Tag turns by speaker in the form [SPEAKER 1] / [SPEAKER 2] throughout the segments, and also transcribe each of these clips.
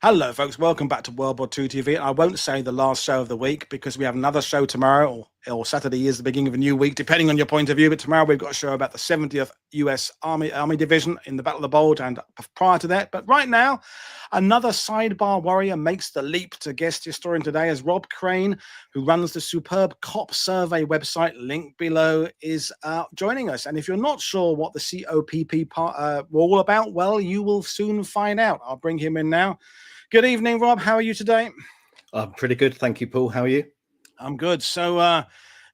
[SPEAKER 1] Hello, folks. Welcome back to World War II TV. I won't say the last show of the week because we have another show tomorrow, or Saturday is the beginning of a new week, depending on your point of view. But tomorrow we've got a show about the 70th U.S. Army Division in the Battle of the Bulge and prior to that. But right now, another sidebar warrior makes the leap to guest historian today as Rob Crane, who runs the superb COPP survey website, link below, is joining us. And if you're not sure what the COPP were all about, well, you will soon find out. I'll bring him in now. Good evening, Rob. How are you today?
[SPEAKER 2] I'm pretty good. Thank you, Paul. How are you?
[SPEAKER 1] I'm good. So,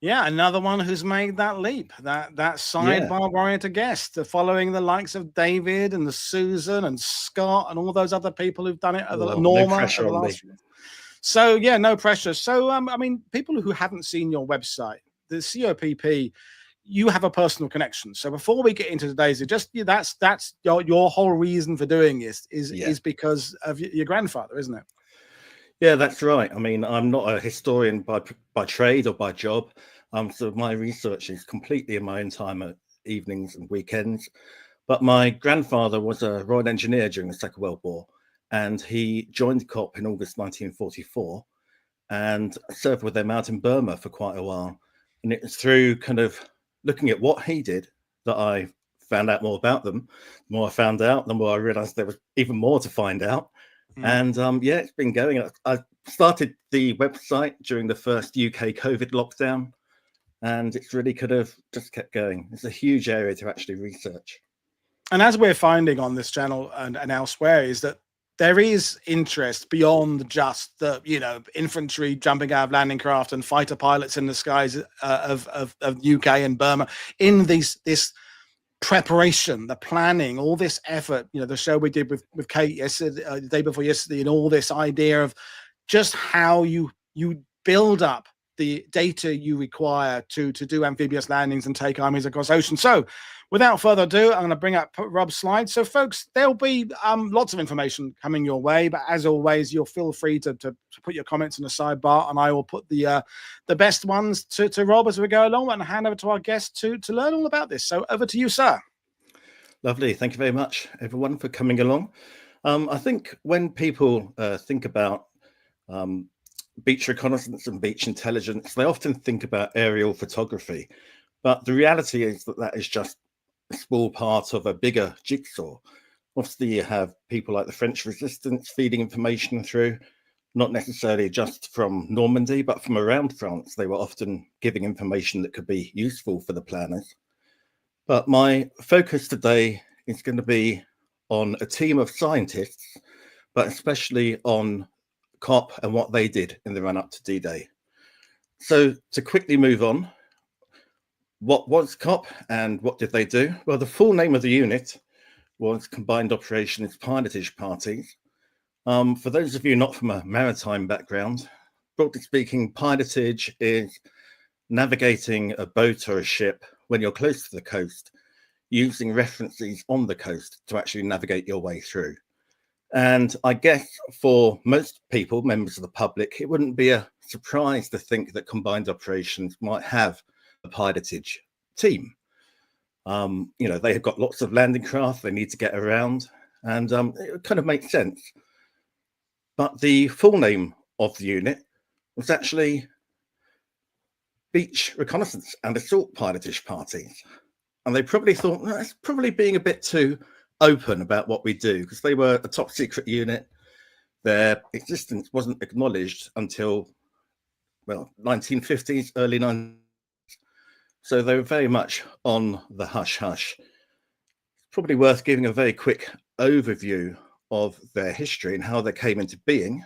[SPEAKER 1] yeah, another one who's made that leap, that sidebar warrior to guest, following the likes of David and the Susan and Scott and all those other people who've done it. Norma.
[SPEAKER 2] No pressure on me.
[SPEAKER 1] So, yeah, no pressure. So, I mean, people who haven't seen your website, the COPP, you have a personal connection. So before we get into today's, that's your whole reason for doing this is because of your grandfather, isn't it?
[SPEAKER 2] Yeah, that's right. I mean, I'm not a historian by trade or by job. So my research is completely in my own time at evenings and weekends. But my grandfather was a Royal Engineer during the Second World War, and he joined COPP in August 1944 and served with them out in Burma for quite a while. And it was through kind of looking at what he did that I found out more about them. The more I found out, the more I realized there was even more to find out. And yeah, it's been going. I started the website during the first UK COVID lockdown, and it's really kind of just kept going. It's a huge area to actually research.
[SPEAKER 1] And as we're finding on this channel and elsewhere, is that there is interest beyond just the, infantry jumping out of landing craft and fighter pilots in the skies of UK and Burma in this preparation, the planning, all this effort. The show we did with Kate yesterday, the day before yesterday, and all this idea of just how you build up the data you require to do amphibious landings and take armies across ocean. So without further ado, I'm going to bring up Rob's slides. So folks, there'll be lots of information coming your way, but as always, you'll feel free to put your comments in the sidebar, and I will put the best ones to Rob as we go along, and hand over to our guest to learn all about this. So over to you, sir.
[SPEAKER 2] Lovely. Thank you very much, everyone, for coming along. I think when people think about beach reconnaissance and beach intelligence, they often think about aerial photography, but the reality is that is just a small part of a bigger jigsaw. Obviously, you have people like the French resistance feeding information through, not necessarily just from Normandy, but from around France. They were often giving information that could be useful for the planners. But my focus today is going to be on a team of scientists, but especially on COPP and what they did in the run-up to D-Day. So to quickly move on, what was COPP and what did they do? Well, the full name of the unit was Combined Operations Pilotage Parties. For those of you not from a maritime background, broadly speaking, pilotage is navigating a boat or a ship when you're close to the coast, using references on the coast to actually navigate your way through. And I guess for most people, members of the public, it wouldn't be a surprise to think that Combined Operations might have a pilotage team. They have got lots of landing craft, they need to get around, and it kind of makes sense. But the full name of the unit was actually Beach Reconnaissance and Assault Pilotage Parties. And they probably thought, well, that's probably being a bit too open about what we do, because they were a top secret unit. Their existence wasn't acknowledged until, 1950s, early 90s. So they were very much on the hush-hush. It's probably worth giving a very quick overview of their history and how they came into being.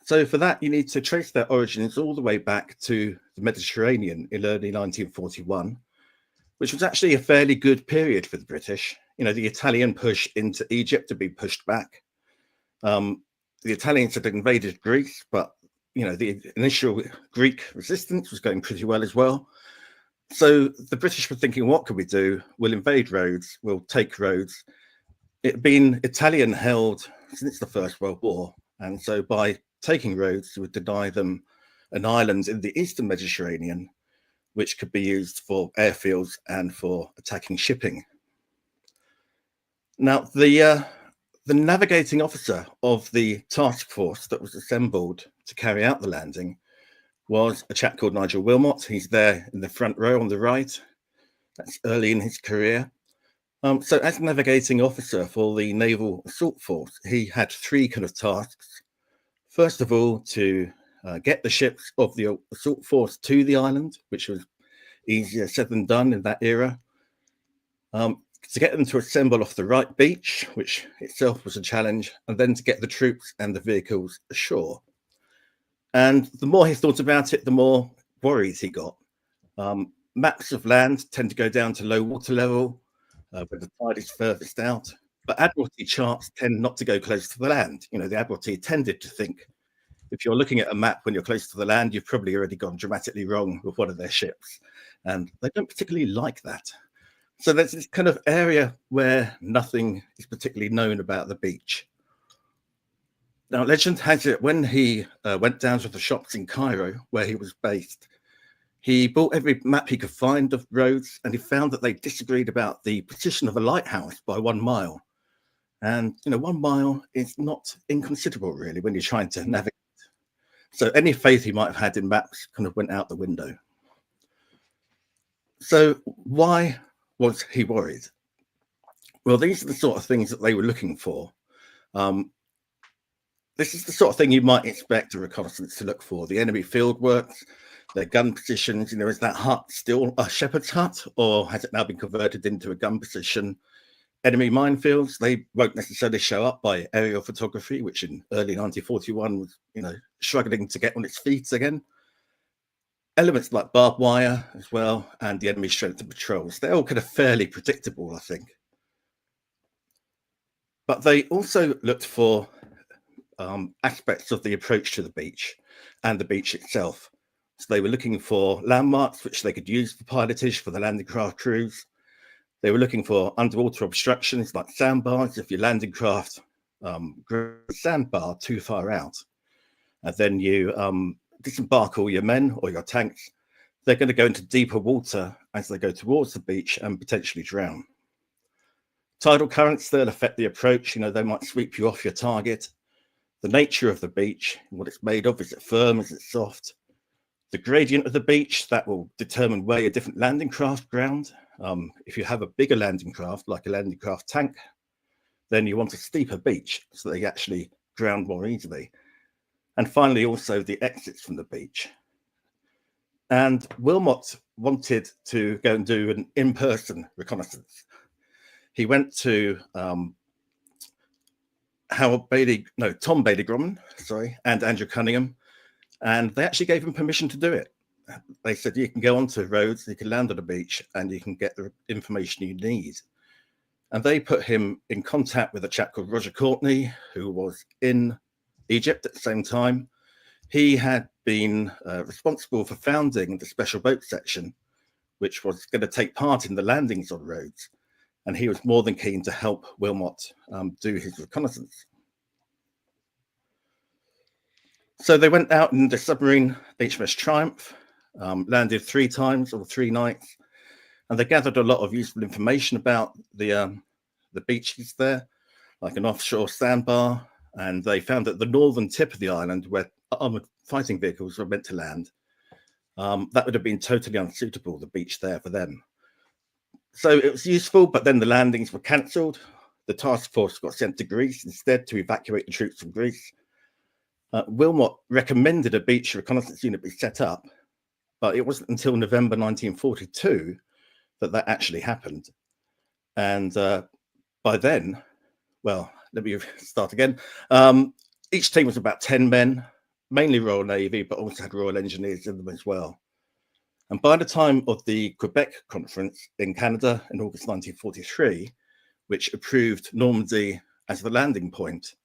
[SPEAKER 2] So for that, you need to trace their origins all the way back to the Mediterranean in early 1941, which was actually a fairly good period for the British. The Italian push into Egypt had been pushed back. The Italians had invaded Greece, but the initial Greek resistance was going pretty well as well. So the British were thinking, what could we do? We'll invade Rhodes, we'll take Rhodes. It had been Italian held since the First World War. And so by taking Rhodes, it would deny them an island in the Eastern Mediterranean, which could be used for airfields and for attacking shipping. Now, the The navigating officer of the task force that was assembled to carry out the landing was a chap called Nigel Wilmot. He's there in the front row on the right. That's early in his career. So as navigating officer for the Naval Assault Force, he had three kind of tasks. First of all, to get the ships of the assault force to the island, which was easier said than done in that era. To get them to assemble off the right beach, which itself was a challenge, and then to get the troops and the vehicles ashore. And the more he thought about it, the more worried he got. Maps of land tend to go down to low water level, where the tide is furthest out. But Admiralty charts tend not to go close to the land. You know, the Admiralty tended to think if you're looking at a map when you're close to the land, you've probably already gone dramatically wrong with one of their ships. And they don't particularly like that. So there's this kind of area where nothing is particularly known about the beach. Now, legend has it when he went down to the shops in Cairo, where he was based, he bought every map he could find of roads, and he found that they disagreed about the position of a lighthouse by 1 mile. And, you know, 1 mile is not inconsiderable, really, when you're trying to navigate. So any faith he might have had in maps kind of went out the window. So why was he worried? Well, these are the sort of things that they were looking for. This is the sort of thing you might expect a reconnaissance to look for. The enemy field works, their gun positions. You know, is that hut still a shepherd's hut, or has it now been converted into a gun position? Enemy minefields, they won't necessarily show up by aerial photography, which in early 1941 was, you know, struggling to get on its feet again. Elements like barbed wire as well, and the enemy strength of patrols, they're all kind of fairly predictable, I think. But they also looked for aspects of the approach to the beach and the beach itself. So they were looking for landmarks which they could use for pilotage for the landing craft crews. They were looking for underwater obstructions like sandbars. If your landing craft grows a sandbar too far out, and then you disembark all your men or your tanks, they're going to go into deeper water as they go towards the beach and potentially drown. Tidal currents, they'll affect the approach. You know, they might sweep you off your target. The nature of the beach, what it's made of, is it firm, is it soft? The gradient of the beach, that will determine where your different landing craft ground. If you have a bigger landing craft, like a landing craft tank, then you want a steeper beach so they actually ground more easily. And finally, also the exits from the beach. And Wilmot wanted to go and do an in-person reconnaissance. He went to Tom Bailey Grumman, and Andrew Cunningham, and they actually gave him permission to do it. They said, you can go onto roads, you can land on the beach, and you can get the information you need. And they put him in contact with a chap called Roger Courtney, who was in Egypt at the same time. He had been responsible for founding the special boat section, which was going to take part in the landings on roads. And he was more than keen to help Wilmot do his reconnaissance. So they went out in the submarine HMS Triumph, landed 3 times or 3 nights, and they gathered a lot of useful information about the beaches there, like an offshore sandbar. And they found that the northern tip of the island, where armored fighting vehicles were meant to land, that would have been totally unsuitable, the beach there for them. So it was useful, but then the landings were cancelled. The task force got sent to Greece instead to evacuate the troops from Greece. Wilmot recommended a beach reconnaissance unit be set up, but it wasn't until November 1942 that actually happened. And by then, well, let me start again. Each team was about 10 men, mainly Royal Navy, but also had Royal Engineers in them as well. And by the time of the Quebec Conference in Canada in August 1943, which approved Normandy as the landing point,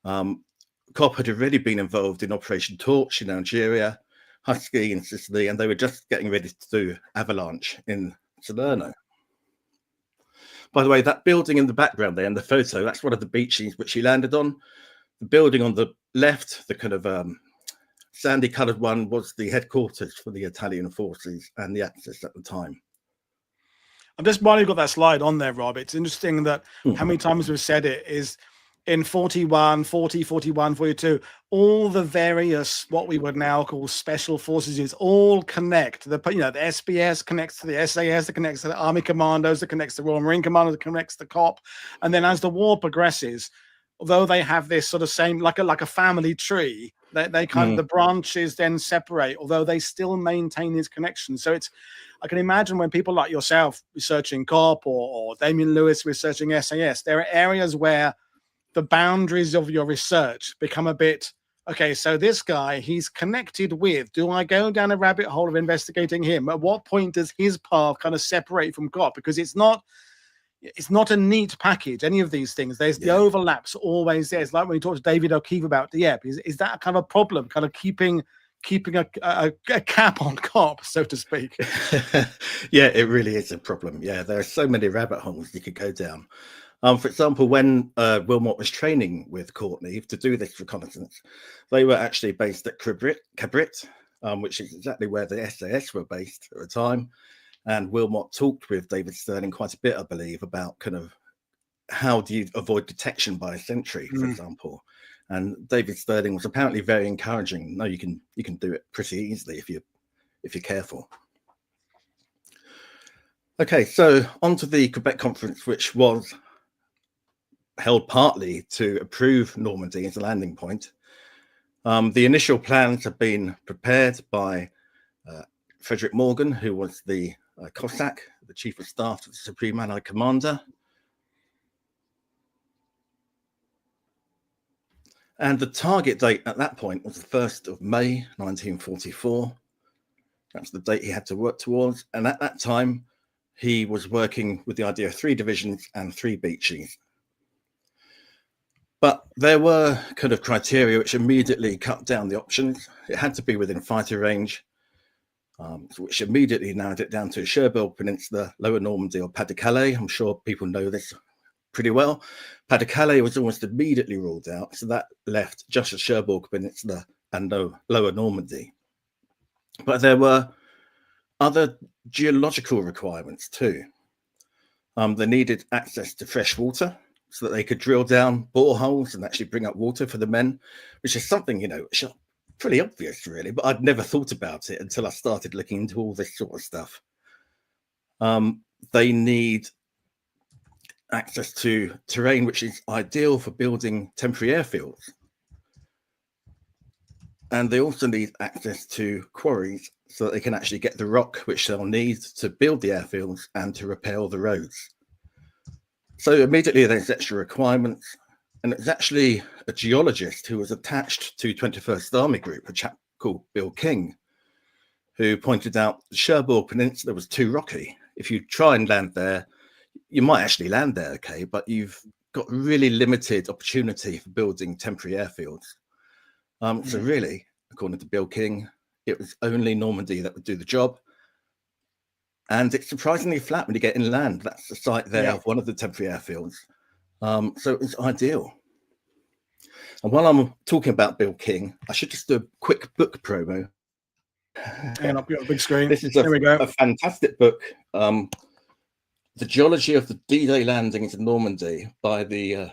[SPEAKER 2] COPP had already been involved in Operation Torch in Algeria, Husky in Sicily, and they were just getting ready to do Avalanche in Salerno. By the way, that building in the background there in the photo, that's one of the beaches which he landed on. The building on the left, the kind of sandy coloured one, was the headquarters for the Italian forces and the Axis at the time.
[SPEAKER 1] I'm just while you've got that slide on there, Rob, it's interesting that how many times we've said it is in 41, 40, 41, 42, all the various, what we would now call special forces units, all connect. The SBS connects to the SAS, that connects to the Army Commandos, that connects to the Royal Marine Commandos, that connects to COPP. And then as the war progresses, although they have this sort of same, like a family tree, they kind of, the branches then separate, although they still maintain these connections. So I can imagine when people like yourself researching COPP or Damien Lewis researching SAS, there are areas where the boundaries of your research become a bit, okay, so this guy, he's connected with, do I go down a rabbit hole of investigating him? At what point does his path kind of separate from COPP? Because it's not a neat package, any of these things. There's the overlaps always there. It's like when you talk to David O'Keefe about Dieppe, is that kind of a problem, kind of keeping a cap on COPP, so to speak?
[SPEAKER 2] Yeah, it really is a problem. Yeah, there are so many rabbit holes you could go down. For example, when Wilmot was training with Courtney to do this reconnaissance, they were actually based at Cabrit, which is exactly where the SAS were based at the time. And Wilmot talked with David Stirling quite a bit, I believe, about kind of how do you avoid detection by a sentry, for example. And David Stirling was apparently very encouraging. No, you can do it pretty easily if you're careful. Okay, so on to the Quebec conference, which was held partly to approve Normandy as a landing point. The initial plans have been prepared by Frederick Morgan, who was the Cossack, the Chief of Staff to the Supreme Allied Commander. And the target date at that point was the 1st of May, 1944. That's the date he had to work towards. And at that time, he was working with the idea of 3 divisions and 3 beaches. But there were kind of criteria which immediately cut down the options. It had to be within fighter range, which immediately narrowed it down to Cherbourg Peninsula, Lower Normandy, or Pas-de-Calais. I'm sure people know this pretty well. Pas-de-Calais was almost immediately ruled out, so that left just the Cherbourg Peninsula and Lower Normandy. But there were other geological requirements too. They needed access to fresh water, so that they could drill down boreholes and actually bring up water for the men, which is something, pretty obvious really, but I'd never thought about it until I started looking into all this sort of stuff. They need access to terrain which is ideal for building temporary airfields. And they also need access to quarries so that they can actually get the rock which they'll need to build the airfields and to repair all the roads. So immediately there's extra requirements. And it's actually a geologist who was attached to 21st Army Group, a chap called Bill King, who pointed out the Cherbourg Peninsula was too rocky. If you try and land there, you might actually land there, okay, but you've got really limited opportunity for building temporary airfields. So really, according to Bill King, it was only Normandy that would do the job. And it's surprisingly flat when you get inland. That's the site there of one of the temporary airfields. So it was ideal. And while I'm talking about Bill King, I should just do a quick book promo.
[SPEAKER 1] And up your big screen.
[SPEAKER 2] This is
[SPEAKER 1] There we go.
[SPEAKER 2] a fantastic book. The Geology of the D-Day Landing into Normandy by the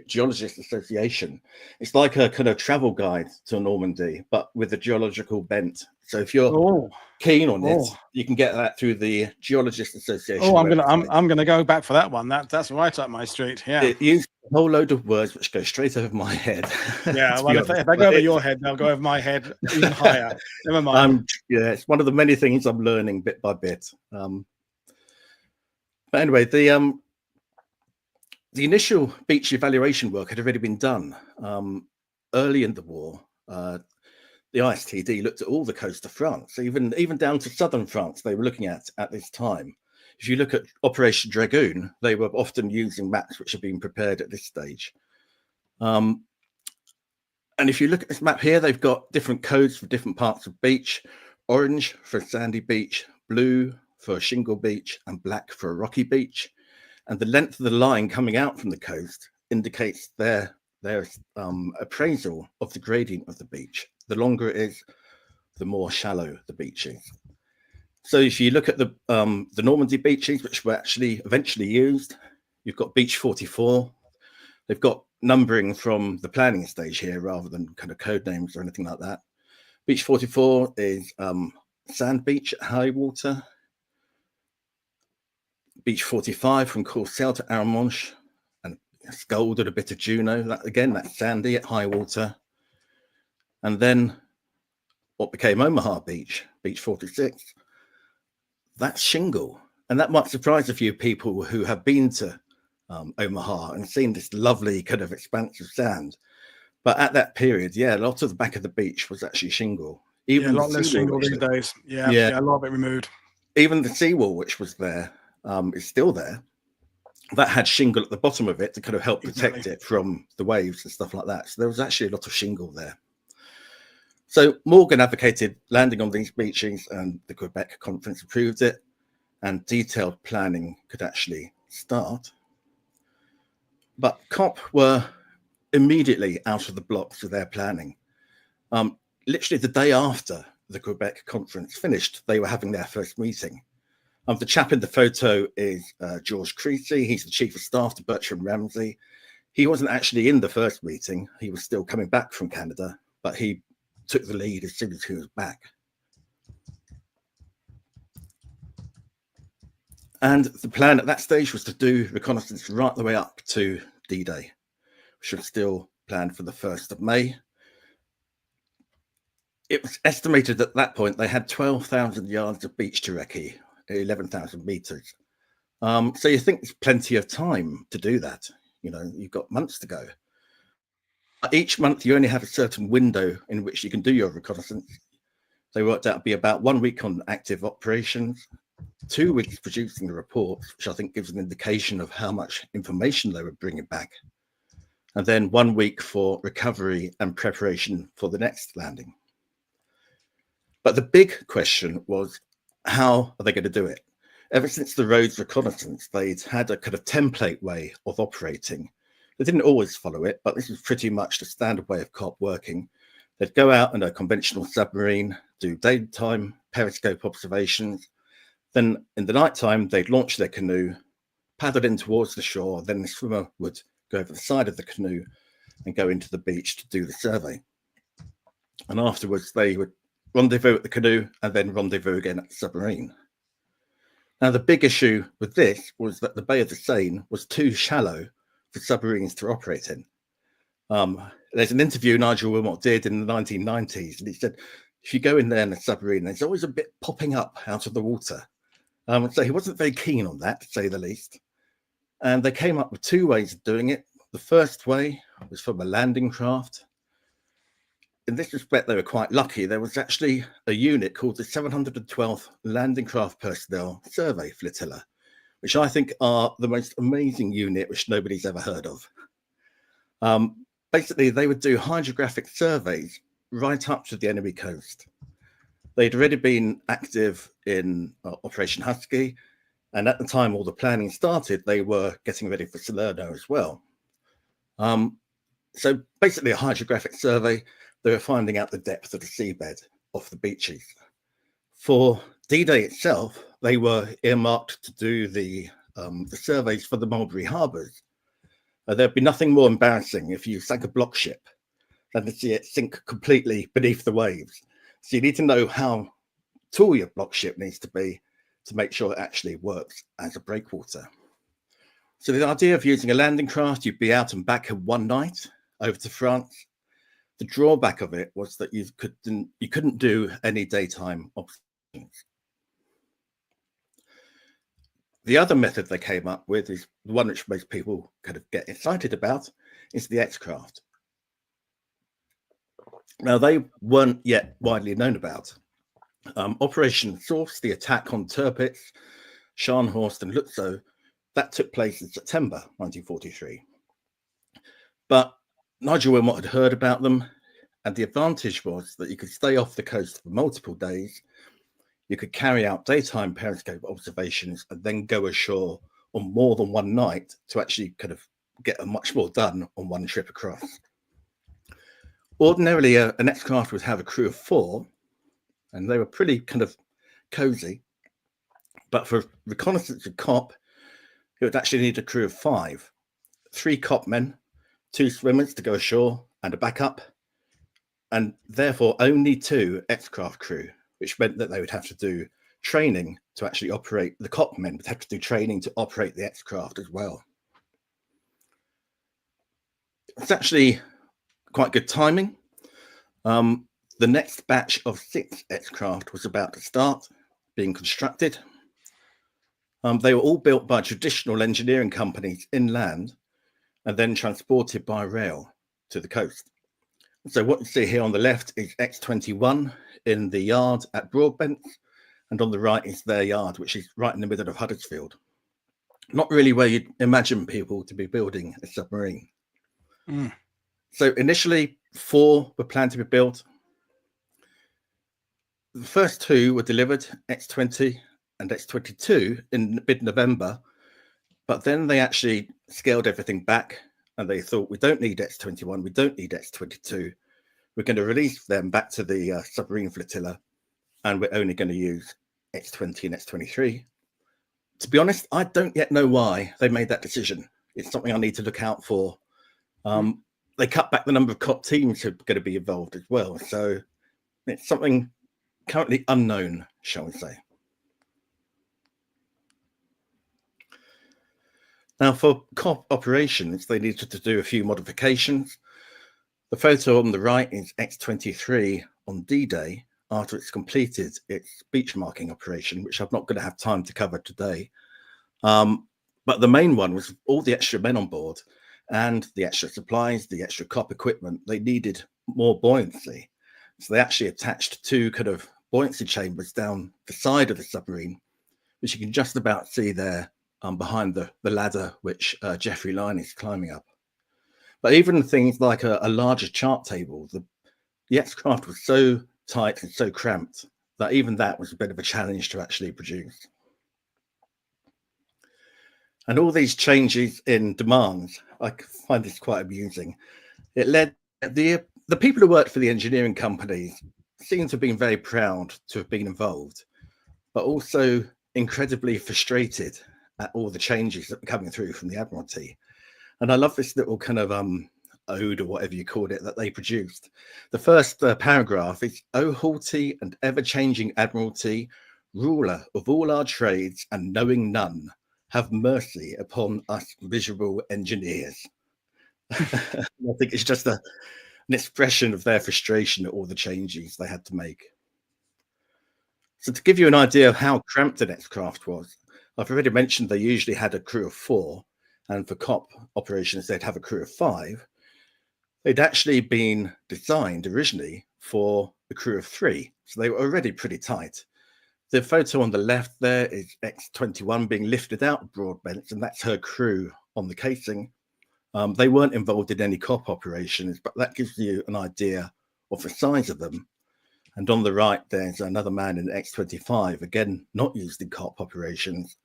[SPEAKER 2] Geologists Association. It's like a kind of travel guide to Normandy, but with a geological bent. So if you're keen on it, you can get that through the Geologists Association.
[SPEAKER 1] Oh, I'm gonna go back for that one. That's right up my street. Yeah.
[SPEAKER 2] It used a whole load of words which go straight over my head.
[SPEAKER 1] Yeah, well, if I go over your head, they'll go over my head even higher. Never mind.
[SPEAKER 2] Yeah, it's one of the many things I'm learning bit by bit. But anyway, the initial beach evaluation work had already been done early in the war. The ISTD looked at all the coast of France, even down to southern France. They were looking at this time. If you look at Operation Dragoon, they were often using maps which have been prepared at this stage. And if you look at this map here, they've got different codes for different parts of beach: orange for a sandy beach, blue for a shingle beach, and black for a rocky beach. And the length of the line coming out from the coast indicates their appraisal of the gradient of the beach. The longer it is, the more shallow the beach is. So if you look at the Normandy beaches, which were actually eventually used, you've got Beach 44. They've got numbering from the planning stage here rather than kind of code names or anything like that. Beach 44 is Sand Beach at high water. Beach 45 from Courcelles to Arromanches, and Scald and a bit of Juno. That, again, that's sandy at high water. And then what became Omaha Beach, Beach 46, that's shingle. And that might surprise a few people who have been to Omaha and seen this lovely kind of expanse of sand. But at that period, yeah, a lot of the back of the beach was actually shingle. Even
[SPEAKER 1] a lot less shingle these days. Yeah, a lot of it removed.
[SPEAKER 2] Even the seawall, which was there, is still there. That had shingle at the bottom of it to kind of help protect it from the waves and stuff like that. So there was actually a lot of shingle there. So Morgan advocated landing on these beaches, and the Quebec conference approved it, and detailed planning could actually start. But COPP were immediately out of the blocks with their planning. Literally the day after the Quebec conference finished, they were having their first meeting. The chap in the photo is George Creasy. He's the chief of staff to Bertrand Ramsay. He wasn't actually in the first meeting. He was still coming back from Canada, but he took the lead as soon as he was back. And the plan at that stage was to do reconnaissance right the way up to D-Day, which was still planned for the 1st of May. It was estimated at that point they had 12,000 yards of beach to recce, 11,000 meters. So you think there's plenty of time to do that. You know, you've got months to go. Each month you only have a certain window in which you can do your reconnaissance. They worked out to be about 1 week on active operations, 2 weeks producing the reports, which I think gives an indication of how much information they were bringing back, and then 1 week for recovery and preparation for the next landing. But the big question was, how are they going to do it? Ever since the Rhodes reconnaissance, they'd had a kind of template way of operating. They didn't always follow it, but this was pretty much the standard way of COPP working. They'd go out in a conventional submarine, do daytime periscope observations. Then in the nighttime, they'd launch their canoe, paddle in towards the shore. Then the swimmer would go over the side of the canoe and go into the beach to do the survey. And afterwards, they would rendezvous at the canoe and then rendezvous again at the submarine. Now, the big issue with this was that the Bay of the Seine was too shallow for submarines to operate in. There's an interview Nigel Wilmot did in the 1990s, and he said, if you go in there in a submarine, there's always a bit popping up out of the water. So he wasn't very keen on that, to say the least. And they came up with 2 ways of doing it. The first way was from a landing craft. In this respect, they were quite lucky. There was actually a unit called the 712th Landing Craft Personnel Survey Flotilla, which I think are the most amazing unit which nobody's ever heard of. Basically, they would do hydrographic surveys right up to the enemy coast. They'd already been active in Operation Husky, and at the time all the planning started, they were getting ready for Salerno as well. So basically a hydrographic survey, they were finding out the depth of the seabed off the beaches. For D-Day itself, they were earmarked to do the surveys for the Mulberry Harbours. There'd be nothing more embarrassing if you sank a block ship than to see it sink completely beneath the waves. So you need to know how tall your block ship needs to be to make sure it actually works as a breakwater. So the idea of using a landing craft, you'd be out and back in 1 night over to France. The drawback of it was that you couldn't do any daytime observations. The other method they came up with is the one which most people kind of get excited about, is the X-craft. Now, they weren't yet widely known about. Operation Source, the attack on Tirpitz, Scharnhorst and Lutzow, that took place in September 1943. But Nigel Wilmot had heard about them, and the advantage was that you could stay off the coast for multiple days. You could carry out daytime periscope observations and then go ashore on more than 1 night to actually kind of get much more done on 1 trip across. Ordinarily, an X-craft would have a crew of 4, and they were pretty kind of cozy. But for reconnaissance and COPP, it would actually need a crew of 5, 3 COPP men, 2 swimmers to go ashore and a backup, and therefore only 2 X-craft crew, which meant that they would have to do training to actually operate. The COPP men would have to do training to operate the X-craft as well. It's actually quite good timing. The next batch of 6 X-craft was about to start being constructed. They were all built by traditional engineering companies inland and then transported by rail to the coast. So what you see here on the left is X-21 in the yard at Broadbent, and on the right is their yard, which is right in the middle of Huddersfield. Not really where you'd imagine people to be building a submarine. So initially 4 were planned to be built. The first 2 were delivered, X-20 and X-22, in mid-November, but then they actually scaled everything back and they thought, we don't need X-21, we don't need X-22. We're going to release them back to the submarine flotilla, and we're only going to use X-20 and X-23. To be honest, I don't yet know why they made that decision. It's something I need to look out for. They cut back the number of COPP teams who are going to be involved as well. So it's something currently unknown, shall we say. Now, for COPP operations, they needed to do a few modifications. The photo on the right is X-23 on D-Day after it's completed its beach marking operation, which I'm not going to have time to cover today. But the main one was all the extra men on board and the extra supplies, the extra COPP equipment. They needed more buoyancy. So they actually attached 2 kind of buoyancy chambers down the side of the submarine, which you can just about see there behind the ladder, which Jeffrey Line is climbing up. But even things like a larger chart table, the X-craft was so tight and so cramped that even that was a bit of a challenge to actually produce. And all these changes in demands, I find this quite amusing. It led the people who worked for the engineering companies seem to have been very proud to have been involved, but also incredibly frustrated at all the changes that were coming through from the Admiralty. And I love this little kind of ode, or whatever you called it, that they produced. The first paragraph is, "O haughty and ever-changing Admiralty, ruler of all our trades and knowing none, have mercy upon us miserable engineers." I think it's just an expression of their frustration at all the changes they had to make. So to give you an idea of how cramped the X-craft was, I've already mentioned they usually had a crew of 4, and for COPP operations, they'd have a crew of 5. They'd actually been designed originally for a crew of 3, so they were already pretty tight. The photo on the left there is X-21 being lifted out of Broadbent, and that's her crew on the casing. They weren't involved in any COPP operations, but that gives you an idea of the size of them. And on the right, there's another man in X-25, again, not used in COPP operations.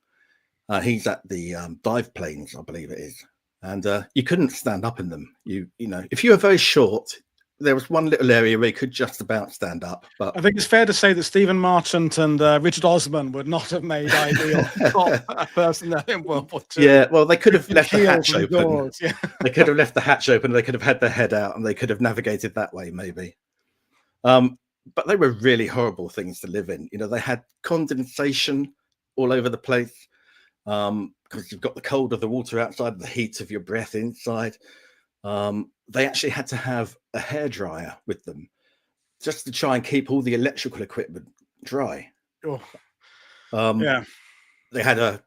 [SPEAKER 2] He's at the dive planes, I believe it is. And you couldn't stand up in them. You know, if you were very short, there was one little area where you could just about stand up. But
[SPEAKER 1] I think it's fair to say that Stephen Marchant and Richard Osman would not have made ideal personnel in World War II.
[SPEAKER 2] Yeah, well, they could have left the hatch open.
[SPEAKER 1] Doors, yeah.
[SPEAKER 2] They could have left the hatch open. They could have had their head out, and they could have navigated that way, maybe. But they were really horrible things to live in. You know, they had condensation all over the place because you've got the cold of the water outside, the heat of your breath inside. They actually had to have a hairdryer with them just to try and keep all the electrical equipment dry.
[SPEAKER 1] Oh.
[SPEAKER 2] Yeah. They had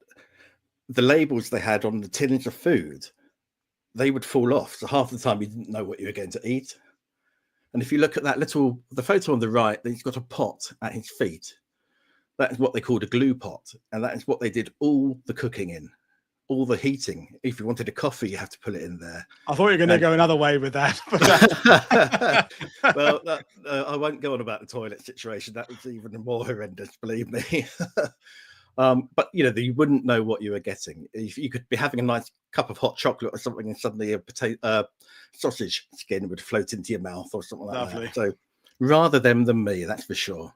[SPEAKER 2] the labels they had on the tins of food, they would fall off. So half the time you didn't know what you were going to eat. And if you look at that the photo on the right, he's got a pot at his feet. That is what they called a glue pot. And that is what they did all the cooking in, all the heating. If you wanted a coffee, you have to put it in there. I thought you were going to go another way with that. Well, I won't go on about the toilet situation. That was even more horrendous, believe me. But, you know, you wouldn't know what you were getting. If you could be having a nice cup of hot chocolate or something, and suddenly a sausage skin would float into your mouth or something like that. So rather them than me, that's for sure.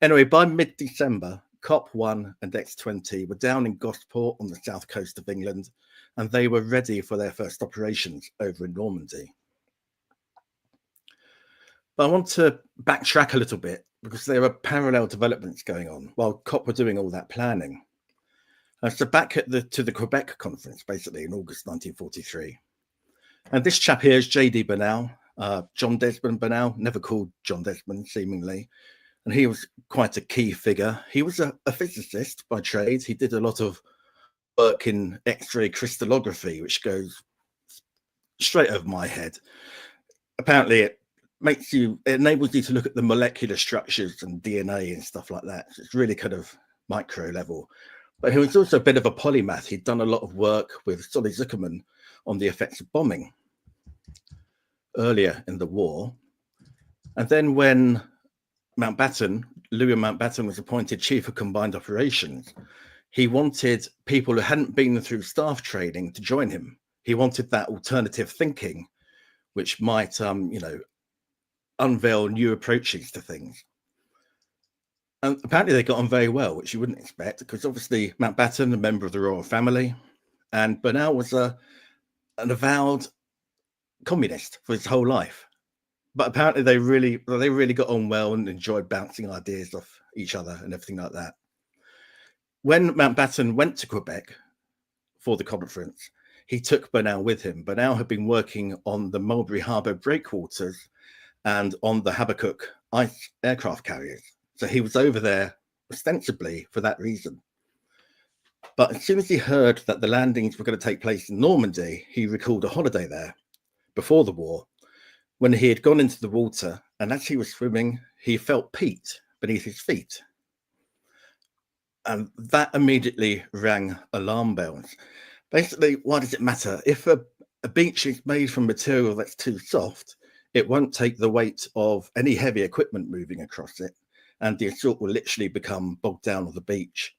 [SPEAKER 2] Anyway, by mid-December, COPP-1 and X-20 were down in Gosport on the south coast of England, and they were ready for their first operations over in Normandy. But I want to backtrack a little bit because there are parallel developments going on while COPP were doing all that planning. So back at to the Quebec conference, basically in August 1943. And this chap here is J.D. Bernal, John Desmond Bernal, never called John Desmond, seemingly. And he was quite a key figure. He was a physicist by trade. He did a lot of work in X-ray crystallography, which goes straight over my head. Apparently, it enables you to look at the molecular structures and DNA and stuff like that. So it's really kind of micro level. But he was also a bit of a polymath. He'd done a lot of work with Solly Zuckerman on the effects of bombing earlier in the war. And then when Louis Mountbatten was appointed Chief of Combined Operations, he wanted people who hadn't been through staff training to join him. He wanted that alternative thinking, which might, unveil new approaches to things. And apparently they got on very well, which you wouldn't expect, because obviously Mountbatten, a member of the royal family, and Bernal was an avowed communist for his whole life. But apparently they really got on well and enjoyed bouncing ideas off each other and everything like that. When Mountbatten went to Quebec for the conference, he took Bernal with him. Bernal had been working on the Mulberry Harbour breakwaters and on the Habakkuk ice aircraft carriers. So he was over there ostensibly for that reason. But as soon as he heard that the landings were going to take place in Normandy, he recalled a holiday there before the war, when he had gone into the water, and as he was swimming, he felt peat beneath his feet. And that immediately rang alarm bells. Basically, why does it matter? If a beach is made from material that's too soft, it won't take the weight of any heavy equipment moving across it, and the assault will literally become bogged down on the beach.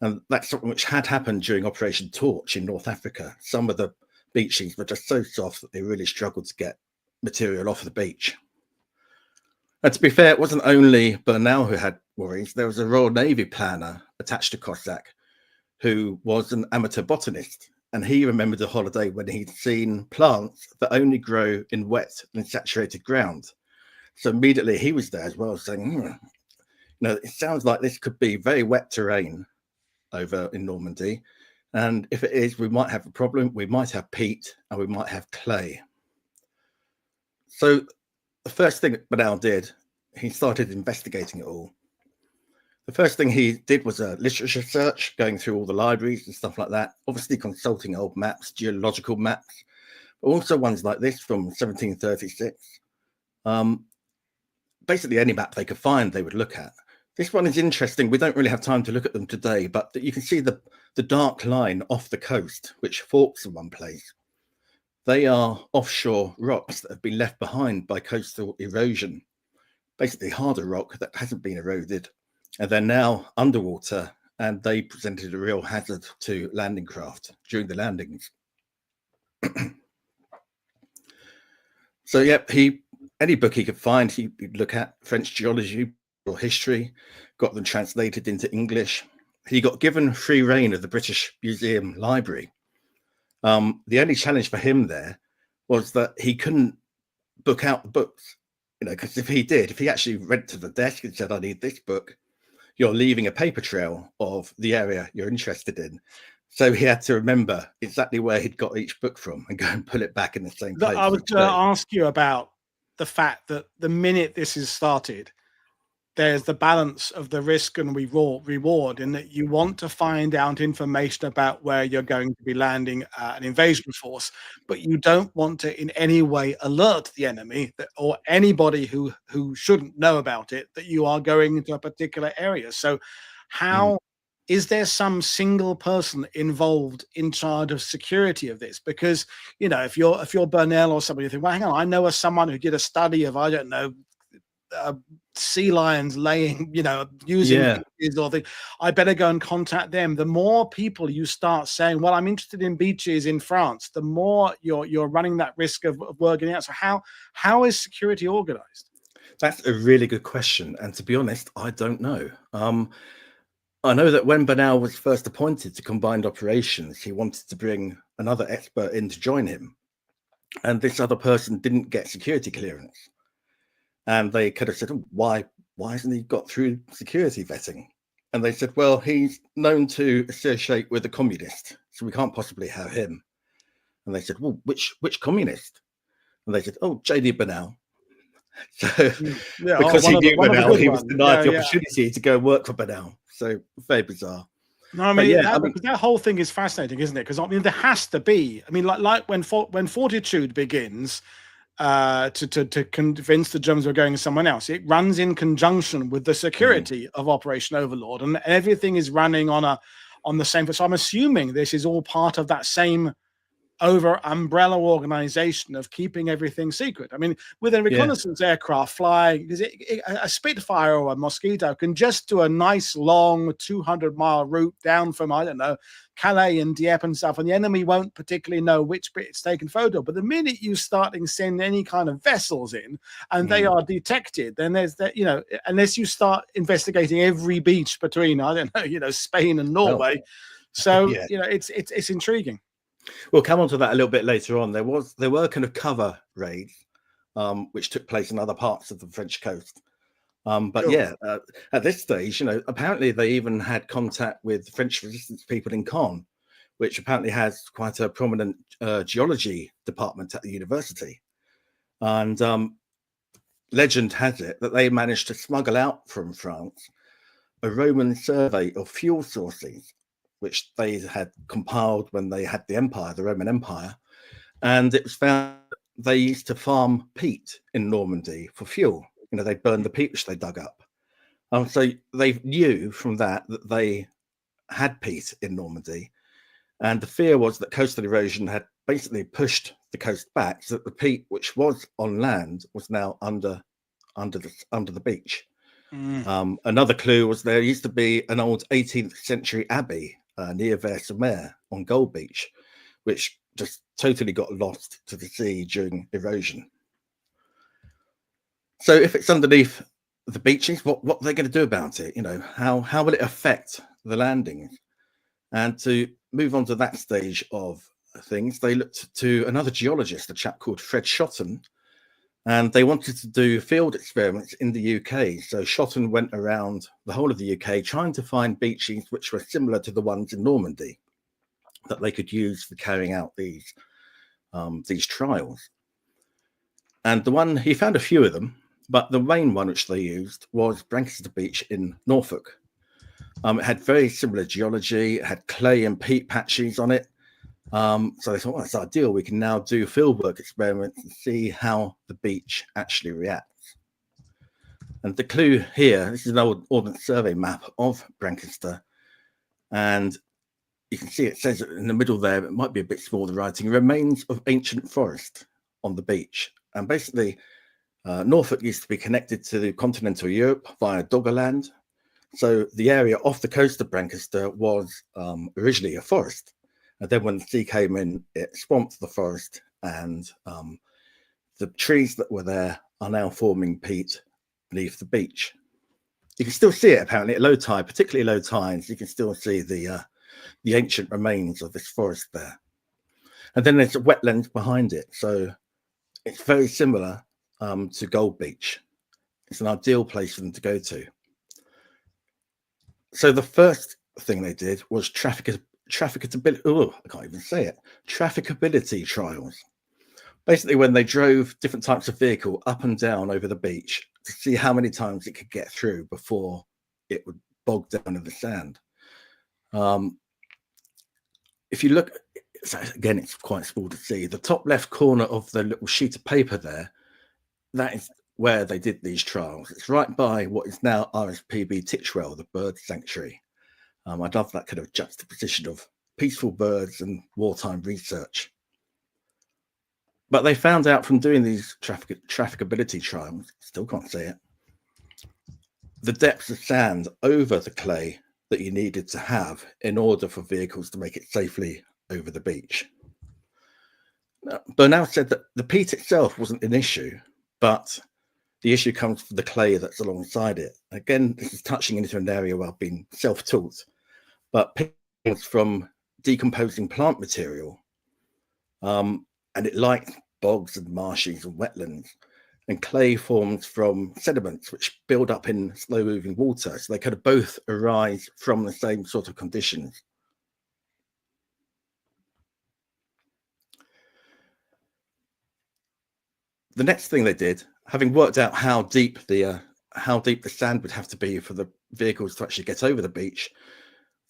[SPEAKER 2] And that's something which had happened during Operation Torch in North Africa. Some of the beachings were just so soft that they really struggled to get material off the beach. And to be fair, it wasn't only Bernal who had worries. There was a Royal Navy planner attached to Cossack who was an amateur botanist, and he remembered a holiday when he'd seen plants that only grow in wet and saturated ground. So immediately he was there as well, saying, it sounds like this could be very wet terrain over in Normandy. And if it is, we might have a problem. We might have peat and we might have clay. So the first thing that Bernal did, he started investigating it all. The first thing he did was a literature search, going through all the libraries and stuff like that, obviously consulting old maps, geological maps, but also ones like this from 1736. Basically any map they could find, they would look at. This one is interesting. We don't really have time to look at them today, but you can see the dark line off the coast, which forks in one place. They are offshore rocks that have been left behind by coastal erosion, basically harder rock that hasn't been eroded. And they're now underwater, and they presented a real hazard to landing craft during the landings. So, yeah, any book he could find, he'd look at French geology or history, got them translated into English. He got given free rein of the British Museum Library. The only challenge for him there was that he couldn't book out the books, because if he actually went to the desk and said, I need this book, you're leaving a paper trail of the area you're interested in. So he had to remember exactly where he'd got each book from and go and put it back in the same place.
[SPEAKER 1] I was going to ask you about the fact that the minute this is started, there's the balance of the risk and reward in that you want to find out information about where you're going to be landing an invasion force, but you don't want to in any way alert the enemy or anybody who shouldn't know about it that you are going into a particular area. So how is there some single person involved in charge of security of this? Because, if you're Bernal or somebody, you think, well, hang on, I know someone who did a study of, I don't know, sea lions laying, using beaches or I better go and contact them. The more people you start saying, well, I'm interested in beaches in France, the more you're running that risk of working out. So how is security organized?
[SPEAKER 2] That's a really good question. And to be honest, I don't know. I know that when Bernal was first appointed to combined operations, he wanted to bring another expert in to join him. And this other person didn't get security clearance. And they could have said, oh, why hasn't he got through security vetting? And they said, well, he's known to associate with a communist, so we can't possibly have him. And they said, well, which communist? And they said, oh, J.D. Bernal. So
[SPEAKER 1] Yeah,
[SPEAKER 2] because he knew
[SPEAKER 1] one of the
[SPEAKER 2] Bernal,
[SPEAKER 1] good
[SPEAKER 2] he was
[SPEAKER 1] ones.
[SPEAKER 2] denied
[SPEAKER 1] Yeah,
[SPEAKER 2] the
[SPEAKER 1] yeah.
[SPEAKER 2] opportunity to go work for Bernal. So very bizarre.
[SPEAKER 1] No, I mean, that whole thing is fascinating, isn't it? Because I mean, there has to be. I mean, like when Fortitude begins to convince the Germans we're going somewhere else, it runs in conjunction with the security of Operation Overlord, and everything is running on the same. So I'm assuming this is all part of that same over umbrella organization of keeping everything secret. I mean, with a reconnaissance aircraft flying, because a Spitfire or a Mosquito can just do a nice long 200-mile route down from, I don't know, Calais and Dieppe and stuff, and the enemy won't particularly know which bit it's taken photo. But the minute you start to send any kind of vessels in and they are detected, then there's that, you know, unless you start investigating every beach between, I don't know, you know, Spain and Norway. So you know, it's intriguing.
[SPEAKER 2] We'll come on to that a little bit later on. There were kind of cover raids, which took place in other parts of the French coast. But cool. At this stage, you know, apparently they even had contact with French resistance people in Caen, which apparently has quite a prominent geology department at the university. And legend has it that they managed to smuggle out from France a Roman survey of fuel sources, which they had compiled when they had the empire, the Roman Empire. And it was found they used to farm peat in Normandy for fuel. You know, they burned the peat which they dug up. So they knew from that they had peat in Normandy. And the fear was that coastal erosion had basically pushed the coast back, so that the peat which was on land was now under the beach. Another clue was there used to be an old 18th century abbey near Vers-sur-Mer on Gold Beach, which just totally got lost to the sea during erosion. So if it's underneath the beaches, what are they going to do about it? You know, how will it affect the landings? And to move on to that stage of things, they looked to another geologist, a chap called Fred Schotten, and they wanted to do field experiments in the UK. So Schotten went around the whole of the UK trying to find beaches which were similar to the ones in Normandy that they could use for carrying out these trials. And he found a few of them, but the main one which they used was Brancaster Beach in Norfolk. It had very similar geology. It had clay and peat patches on it. So they thought, well, that's ideal. We can now do fieldwork experiments and see how the beach actually reacts. And the clue here, this is an old Ordnance Survey map of Brancaster. And you can see it says in the middle there, it might be a bit small, the writing, remains of ancient forest on the beach. And basically, Norfolk used to be connected to continental Europe via Doggerland. So the area off the coast of Brancaster was originally a forest. And then when the sea came in, it swamped the forest, and the trees that were there are now forming peat beneath the beach. You can still see it apparently at low tide, particularly low tides. You can still see the ancient remains of this forest there. And then there's a wetland behind it. So it's very similar to Gold Beach. It's an ideal place for them to go to. So the first thing they did was trafficability. Oh, I can't even say it. Trafficability trials. Basically, when they drove different types of vehicle up and down over the beach to see how many times it could get through before it would bog down in the sand. If you look, so again, it's quite small to see. The top left corner of the little sheet of paper there, that is where they did these trials. It's right by what is now RSPB Titchwell, the bird sanctuary. I love that kind of juxtaposition of peaceful birds and wartime research. But they found out from doing these trafficability trials, still can't say it, the depths of sand over the clay that you needed to have in order for vehicles to make it safely over the beach. Now, Bernal said that the peat itself wasn't an issue, but The issue comes from the clay that's alongside it. Again, this is touching into an area where I've been self-taught, but pigments from decomposing plant material, and it likes bogs and marshes and wetlands, and clay forms from sediments which build up in slow-moving water. So they kind of both arise from the same sort of conditions. The next thing they did, having worked out how deep the sand would have to be for the vehicles to actually get over the beach,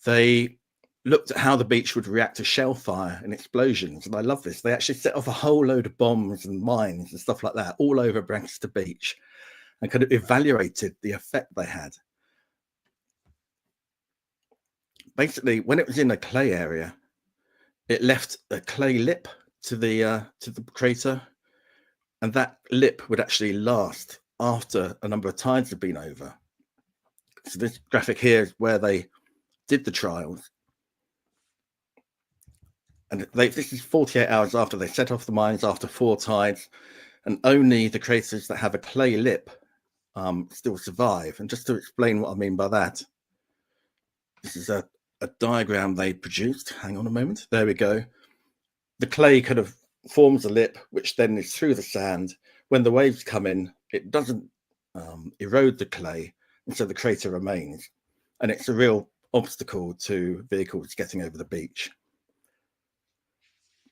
[SPEAKER 2] they looked at how the beach would react to shell fire and explosions. And I love this. They actually set off a whole load of bombs and mines and stuff like that all over Brancaster Beach and kind of evaluated the effect they had. Basically, when it was in a clay area, it left a clay lip to the crater, and that lip would actually last after a number of tides had been over. So this graphic here is where they did the trials. And this is 48 hours after they set off the mines after 4 tides, and only the craters that have a clay lip still survive. And just to explain what I mean by that, this is a diagram they produced. Hang on a moment. There we go. The clay kind of forms a lip, which then is through the sand. When the waves come in, it doesn't erode the clay, and so the crater remains. And it's a real obstacle to vehicles getting over the beach.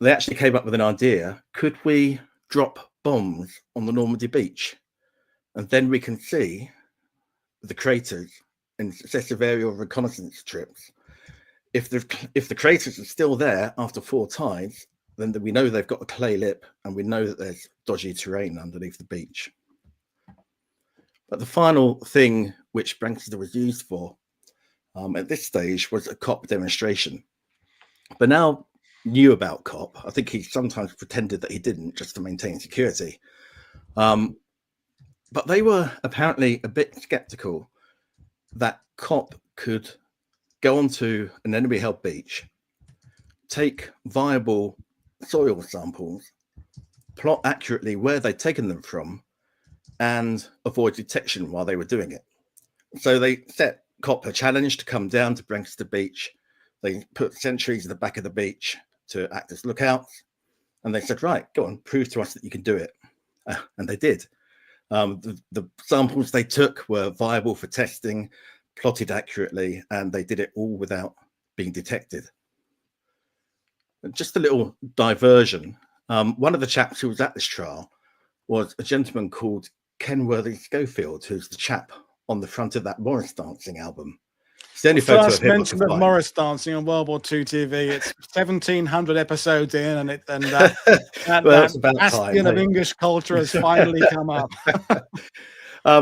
[SPEAKER 2] They actually came up with an idea. Could we drop bombs on the Normandy beach? And then we can see the craters in successive aerial reconnaissance trips. If the craters are still there after 4 tides, then we know they've got a clay lip, and we know that there's dodgy terrain underneath the beach. But the final thing which Brancaster was used for at this stage was a COPP demonstration. Bernal knew about COPP. I think he sometimes pretended that he didn't, just to maintain security. But they were apparently a bit skeptical that COPP could go onto an enemy-held beach, take viable soil samples, plot accurately where they'd taken them from, and avoid detection while they were doing it. So they set COPP a challenge to come down to Brancaster Beach. They put sentries at the back of the beach to act as lookouts, and they said, right, go on, prove to us that you can do it. And they did. The samples they took were viable for testing, plotted accurately, and they did it all without being detected. Just a little diversion. One of the chaps who was at this trial was a gentleman called Kenworthy Schofield, who's the chap on the front of that Morris Dancing album. It's the only photo
[SPEAKER 1] first
[SPEAKER 2] of him
[SPEAKER 1] mention of Morris Dancing on World War II TV. It's 1,700 episodes in, and that
[SPEAKER 2] well,
[SPEAKER 1] bastion of English culture has finally come up.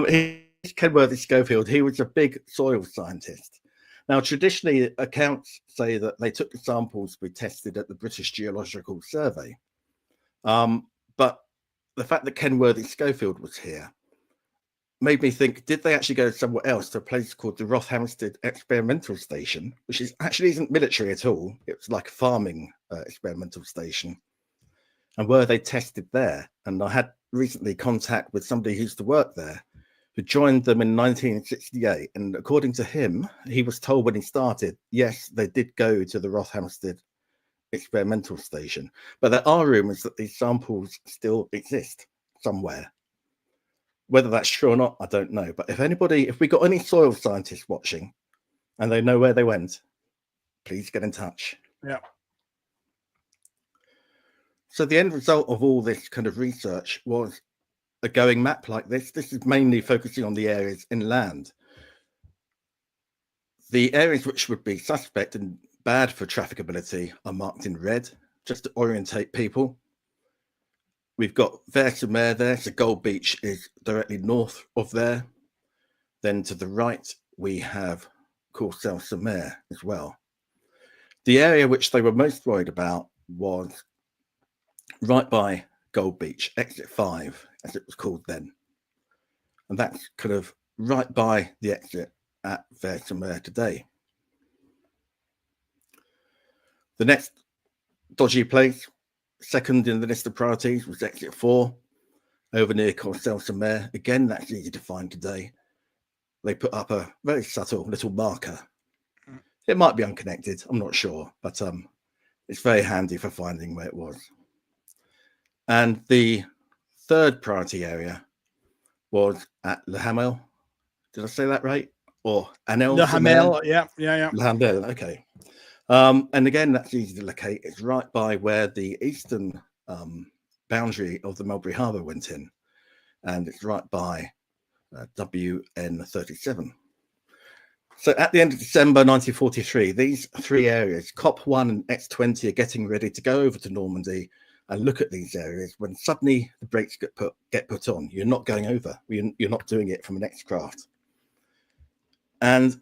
[SPEAKER 2] He's Kenworthy Schofield. He was a big soil scientist. Now, traditionally, accounts say that they took the samples to be tested at the British Geological Survey. But the fact that Kenworthy Schofield was here made me think, did they actually go somewhere else, to a place called the Rothamsted Experimental Station, which actually isn't military at all. It's like a farming experimental station. And were they tested there? And I had recently contact with somebody who used to work there, who joined them in 1968. And according to him, he was told when he started, yes, they did go to the Rothamsted Experimental Station. But there are rumors that these samples still exist somewhere. Whether that's true or not, I don't know. But if we got any soil scientists watching and they know where they went, please get in touch.
[SPEAKER 1] Yeah.
[SPEAKER 2] So the end result of all this kind of research was a going map like this. This is mainly focusing on the areas inland. The areas which would be suspect and bad for trafficability are marked in red, just to orientate people. We've got Vers-sur-Mer there, so Gold Beach is directly north of there. Then to the right, we have Courcelles-sur-Mer as well. The area which they were most worried about was right by Gold Beach, Exit 5, as it was called then. And that's kind of right by the exit at Vers-sur-Mer today. The next dodgy place, second in the list of priorities, was Exit 4. over near Courcelles-sur-Mer. Again, that's easy to find today. They put up a very subtle little marker. It might be unconnected, I'm not sure, but it's very handy for finding where it was. And the third priority area was at Le Hamel. Did I say that right? Or
[SPEAKER 1] Le Hamel, yeah.
[SPEAKER 2] Le Hamel, okay. And again, that's easy to locate. It's right by where the eastern boundary of the Mulberry Harbour went in, and it's right by WN37. So at the end of December 1943, these three areas, COPP1 and X-20, are getting ready to go over to Normandy and look at these areas when suddenly the brakes get put on. You're not going over. You're not doing it from an X-craft. And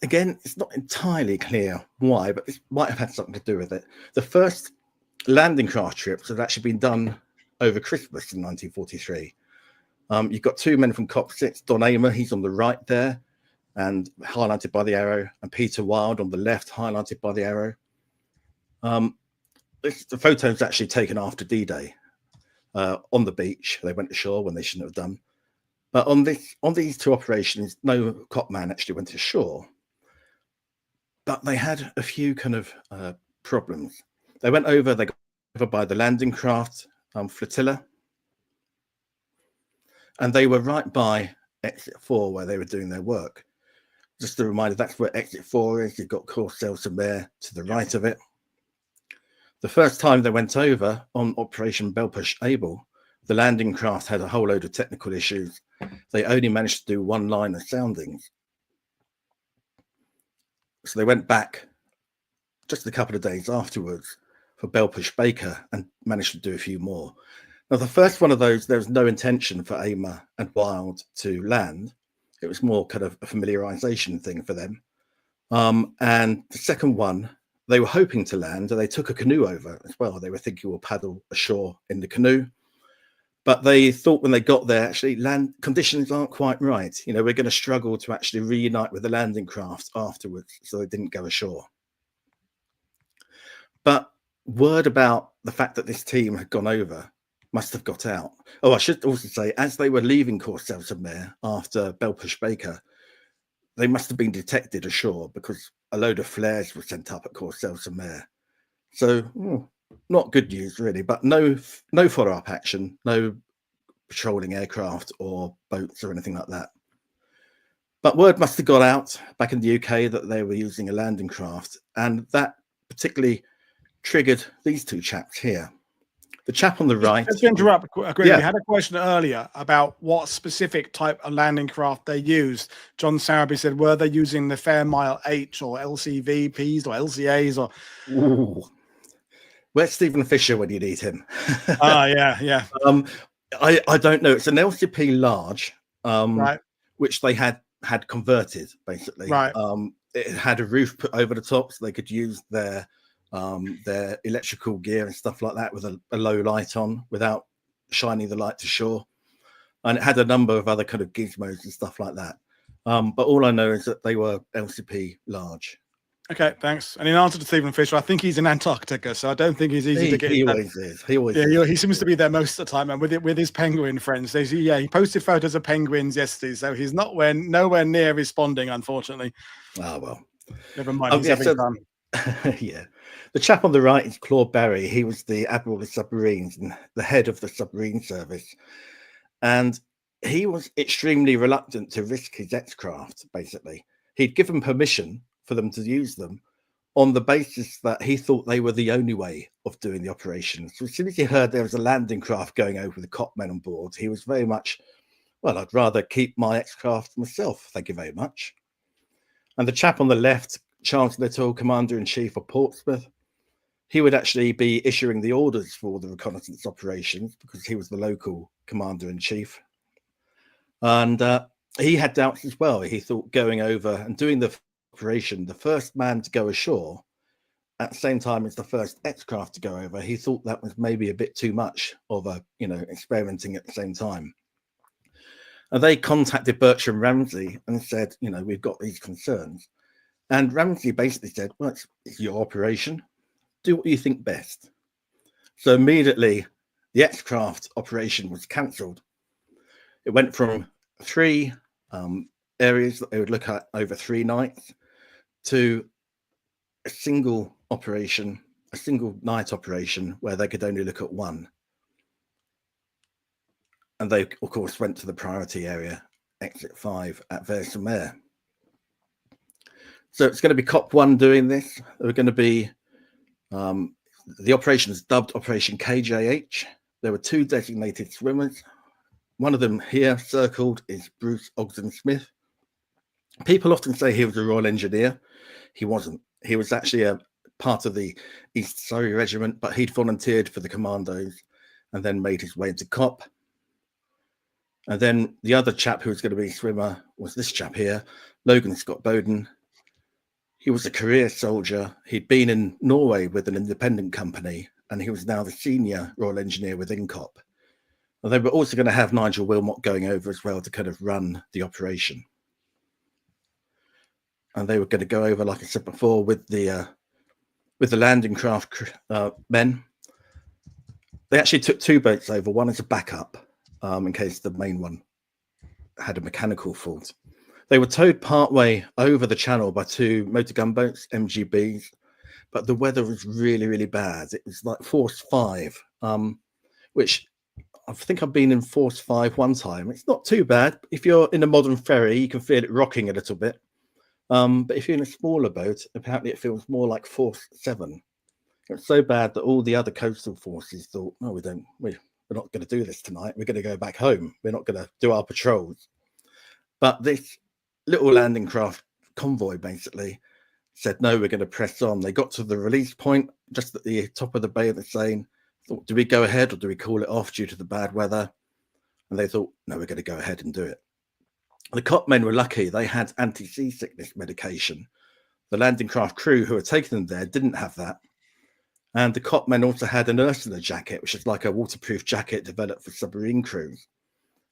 [SPEAKER 2] again, it's not entirely clear why, but this might have had something to do with it. The first landing craft trips had actually been done over Christmas in 1943. You've got two men from COPP6, Don Amer, he's on the right there, and highlighted by the arrow, and Peter Wild on the left, highlighted by the arrow. The photo's actually taken after D-Day on the beach. They went ashore when they shouldn't have done. But on these two operations, no COPP man actually went ashore. But they had a few kind of problems. They went over, they got over by the landing craft flotilla. And they were right by exit 4 where they were doing their work. Just a reminder, that's where exit 4 is. You've got Courcelles-sur-Mer to the right of it. The first time they went over on Operation Belpush Able, the landing craft had a whole load of technical issues. They only managed to do one line of soundings. So they went back just a couple of days afterwards for Belpush Baker and managed to do a few more. Now, the first one of those, there was no intention for Amer and Wild to land. It was more kind of a familiarization thing for them. And the second one, they were hoping to land, and they took a canoe over as well. They were thinking we'll paddle ashore in the canoe. But they thought when they got there, actually, land conditions aren't quite right. You know, we're going to struggle to actually reunite with the landing craft afterwards. So they didn't go ashore. But word about the fact that this team had gone over must have got out. Oh, I should also say, as they were leaving Courcelles-sur-Mer after Belpush Baker, they must have been detected ashore because a load of flares were sent up at Courcelles-sur-Mer. So not good news really, but no follow-up action, no patrolling aircraft or boats or anything like that. But word must have got out back in the UK that they were using a landing craft, and that particularly triggered these two chaps here. The chap on the right.
[SPEAKER 1] Let's interrupt. Greg,
[SPEAKER 2] yeah.
[SPEAKER 1] We had a question earlier about what specific type of landing craft they used. John Sowerby said, were they using the Fairmile H or LCVPs or LCAs or?
[SPEAKER 2] Ooh. Where's Stephen Fisher when you need him?
[SPEAKER 1] Yeah.
[SPEAKER 2] I don't know. It's an LCP large,
[SPEAKER 1] Right.
[SPEAKER 2] which they had converted basically.
[SPEAKER 1] Right.
[SPEAKER 2] It had a roof put over the top, so they could use their electrical gear and stuff like that with a low light on without shining the light to shore. And it had a number of other kind of gizmos and stuff like that. But all I know is that they were LCP large.
[SPEAKER 1] Okay, thanks. And in answer to Stephen Fisher, I think he's in Antarctica, so I don't think he's easy to get.
[SPEAKER 2] He always is. He always.
[SPEAKER 1] Yeah, he seems to be there most of the time, and with his penguin friends. He posted photos of penguins yesterday, so he's nowhere near responding, unfortunately.
[SPEAKER 2] Oh well.
[SPEAKER 1] Never mind. He's having fun.
[SPEAKER 2] Yeah. The chap on the right is Claude Barry. He was the Admiral of Submarines and the head of the submarine service. And he was extremely reluctant to risk his X-craft, basically. He'd given permission for them to use them on the basis that he thought they were the only way of doing the operation. So as soon as he heard there was a landing craft going over with the COPP men on board, he was very much, well, I'd rather keep my X-craft myself. Thank you very much. And the chap on the left, Charles Little, Commander-in-Chief of Portsmouth, he would actually be issuing the orders for the reconnaissance operations because he was the local Commander-in-Chief. And he had doubts as well. He thought going over and doing the operation, the first man to go ashore at the same time as the first X-craft to go over, he thought that was maybe a bit too much of a, experimenting at the same time. And they contacted Bertram Ramsay and said, we've got these concerns. And Ramsay basically said, well, it's your operation. Do what you think best. So immediately the X-craft operation was cancelled. It went from 3 areas that they would look at over 3 nights to a single operation, a single night operation where they could only look at 1. And they, of course, went to the priority area, exit 5 at Vers-sur-Mer. So it's going to be COPP 1 doing this. There are going to be, the operation is dubbed Operation KJH. There were 2 designated swimmers. One of them here circled is Bruce Ogden Smith. People often say he was a Royal Engineer. He wasn't. He was actually a part of the East Surrey Regiment, but he'd volunteered for the Commandos and then made his way into COPP. And then the other chap who was going to be a swimmer was this chap here, Logan Scott Bowden. He was a career soldier. He'd been in Norway with an independent company, and he was now the senior Royal Engineer within COPP. And they were also going to have Nigel Wilmot going over as well to kind of run the operation. And they were going to go over, like I said before, with the landing craft men. They actually took 2 boats over, one as a backup, in case the main one had a mechanical fault. They were towed partway over the channel by 2 motor gunboats, MGBs, but the weather was really, really bad. It was like force 5, which I think I've been in force 5 one time. It's not too bad. If you're in a modern ferry, you can feel it rocking a little bit. But if you're in a smaller boat, apparently it feels more like force 7. It's so bad that all the other coastal forces thought, no, we're not going to do this tonight. We're going to go back home. We're not going to do our patrols. But this little landing craft convoy basically said, no, we're going to press on. They got to the release point just at the top of the Bay of the Seine. Thought, do we go ahead or do we call it off due to the bad weather? And they thought, no, we're going to go ahead and do it. The COPP men were lucky. They had anti-seasickness medication. The landing craft crew who had taken them there didn't have that. And the COPP men also had an Ursula jacket, which is like a waterproof jacket developed for submarine crews.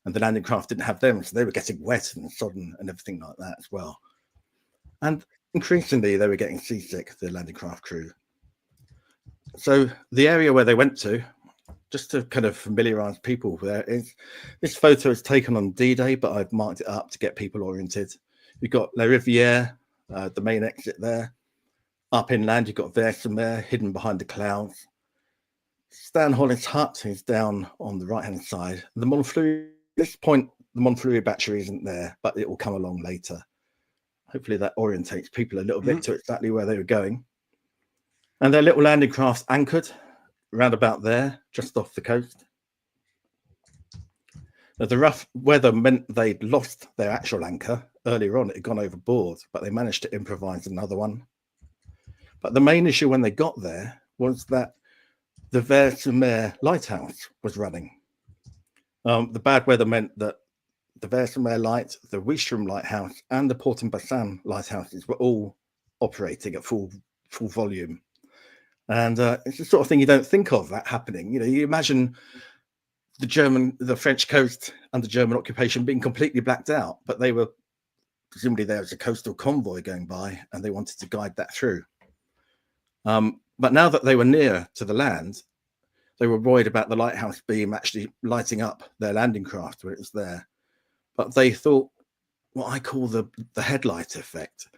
[SPEAKER 2] And the landing craft didn't have them, so they were getting wet and sodden and everything like that as well. And increasingly, they were getting seasick, the landing craft crew. So the area where they went to, just to kind of familiarize people there, is this photo is taken on D-Day, but I've marked it up to get people oriented. You've got La Riviere, the main exit there. Up inland, you've got Vers-sur-Mer hidden behind the clouds. Stan Hollis' hut is down on the right-hand side. The Montfleury, at this point, the Montfleury battery isn't there, but it will come along later. Hopefully that orientates people a little bit to exactly where they were going. And their little landing craft anchored round about there, just off the coast. Now, the rough weather meant they'd lost their actual anchor. Earlier on, it had gone overboard, but they managed to improvise another one. But the main issue when they got there was that the Vers-sur-Mer lighthouse was running. The bad weather meant that the Vers-sur-Mer light, the Wiestrom lighthouse, and the Port-en-Bessin lighthouses were all operating at full volume. And it's the sort of thing you don't think of that happening. You know, you imagine the French coast under German occupation being completely blacked out, but they were presumably there was a coastal convoy going by, and they wanted to guide that through. But now that they were near to the land, they were worried about the lighthouse beam actually lighting up their landing craft where it was there. But they thought what I call the headlight effect.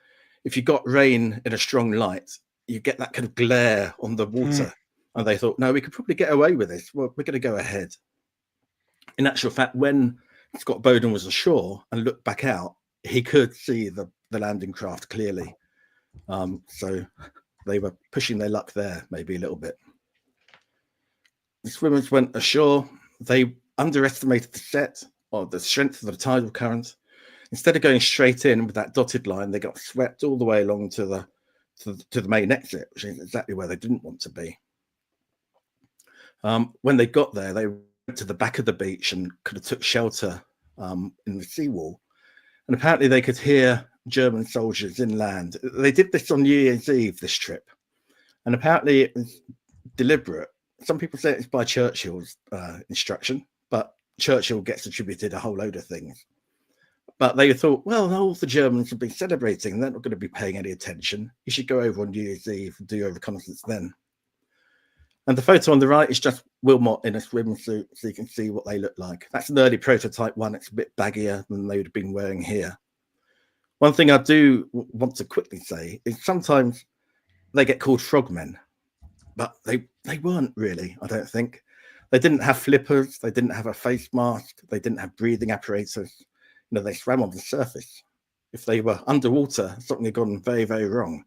[SPEAKER 2] If you got rain in a strong light, you get that kind of glare on the water. And they thought, no, we could probably get away with this. Well, we're going to go ahead. In actual fact, when Scott Bowden was ashore and looked back out, he could see the landing craft clearly. So they were pushing their luck there, maybe a little bit. The swimmers went ashore. They underestimated the set or the strength of the tidal current. Instead of going straight in with that dotted line, they got swept all the way along to the main exit, which is exactly where they didn't want to be. When they got there, they went to the back of the beach and could have took shelter in the seawall. And apparently they could hear German soldiers inland. They did this on New Year's Eve, this trip. And apparently it was deliberate. Some people say it's by Churchill's instruction, but Churchill gets attributed a whole load of things. But they thought, well, all the Germans have been celebrating. They're not going to be paying any attention. You should go over on New Year's Eve and do your reconnaissance then. And the photo on the right is just Wilmot in a swimsuit, so you can see what they look like. That's an early prototype one. It's a bit baggier than they would have been wearing here. One thing I do want to quickly say is sometimes they get called frogmen, but they weren't really, I don't think. They didn't have flippers. They didn't have a face mask. They didn't have breathing apparatus. You know, they swam on the surface. If they were underwater, something had gone very, very wrong.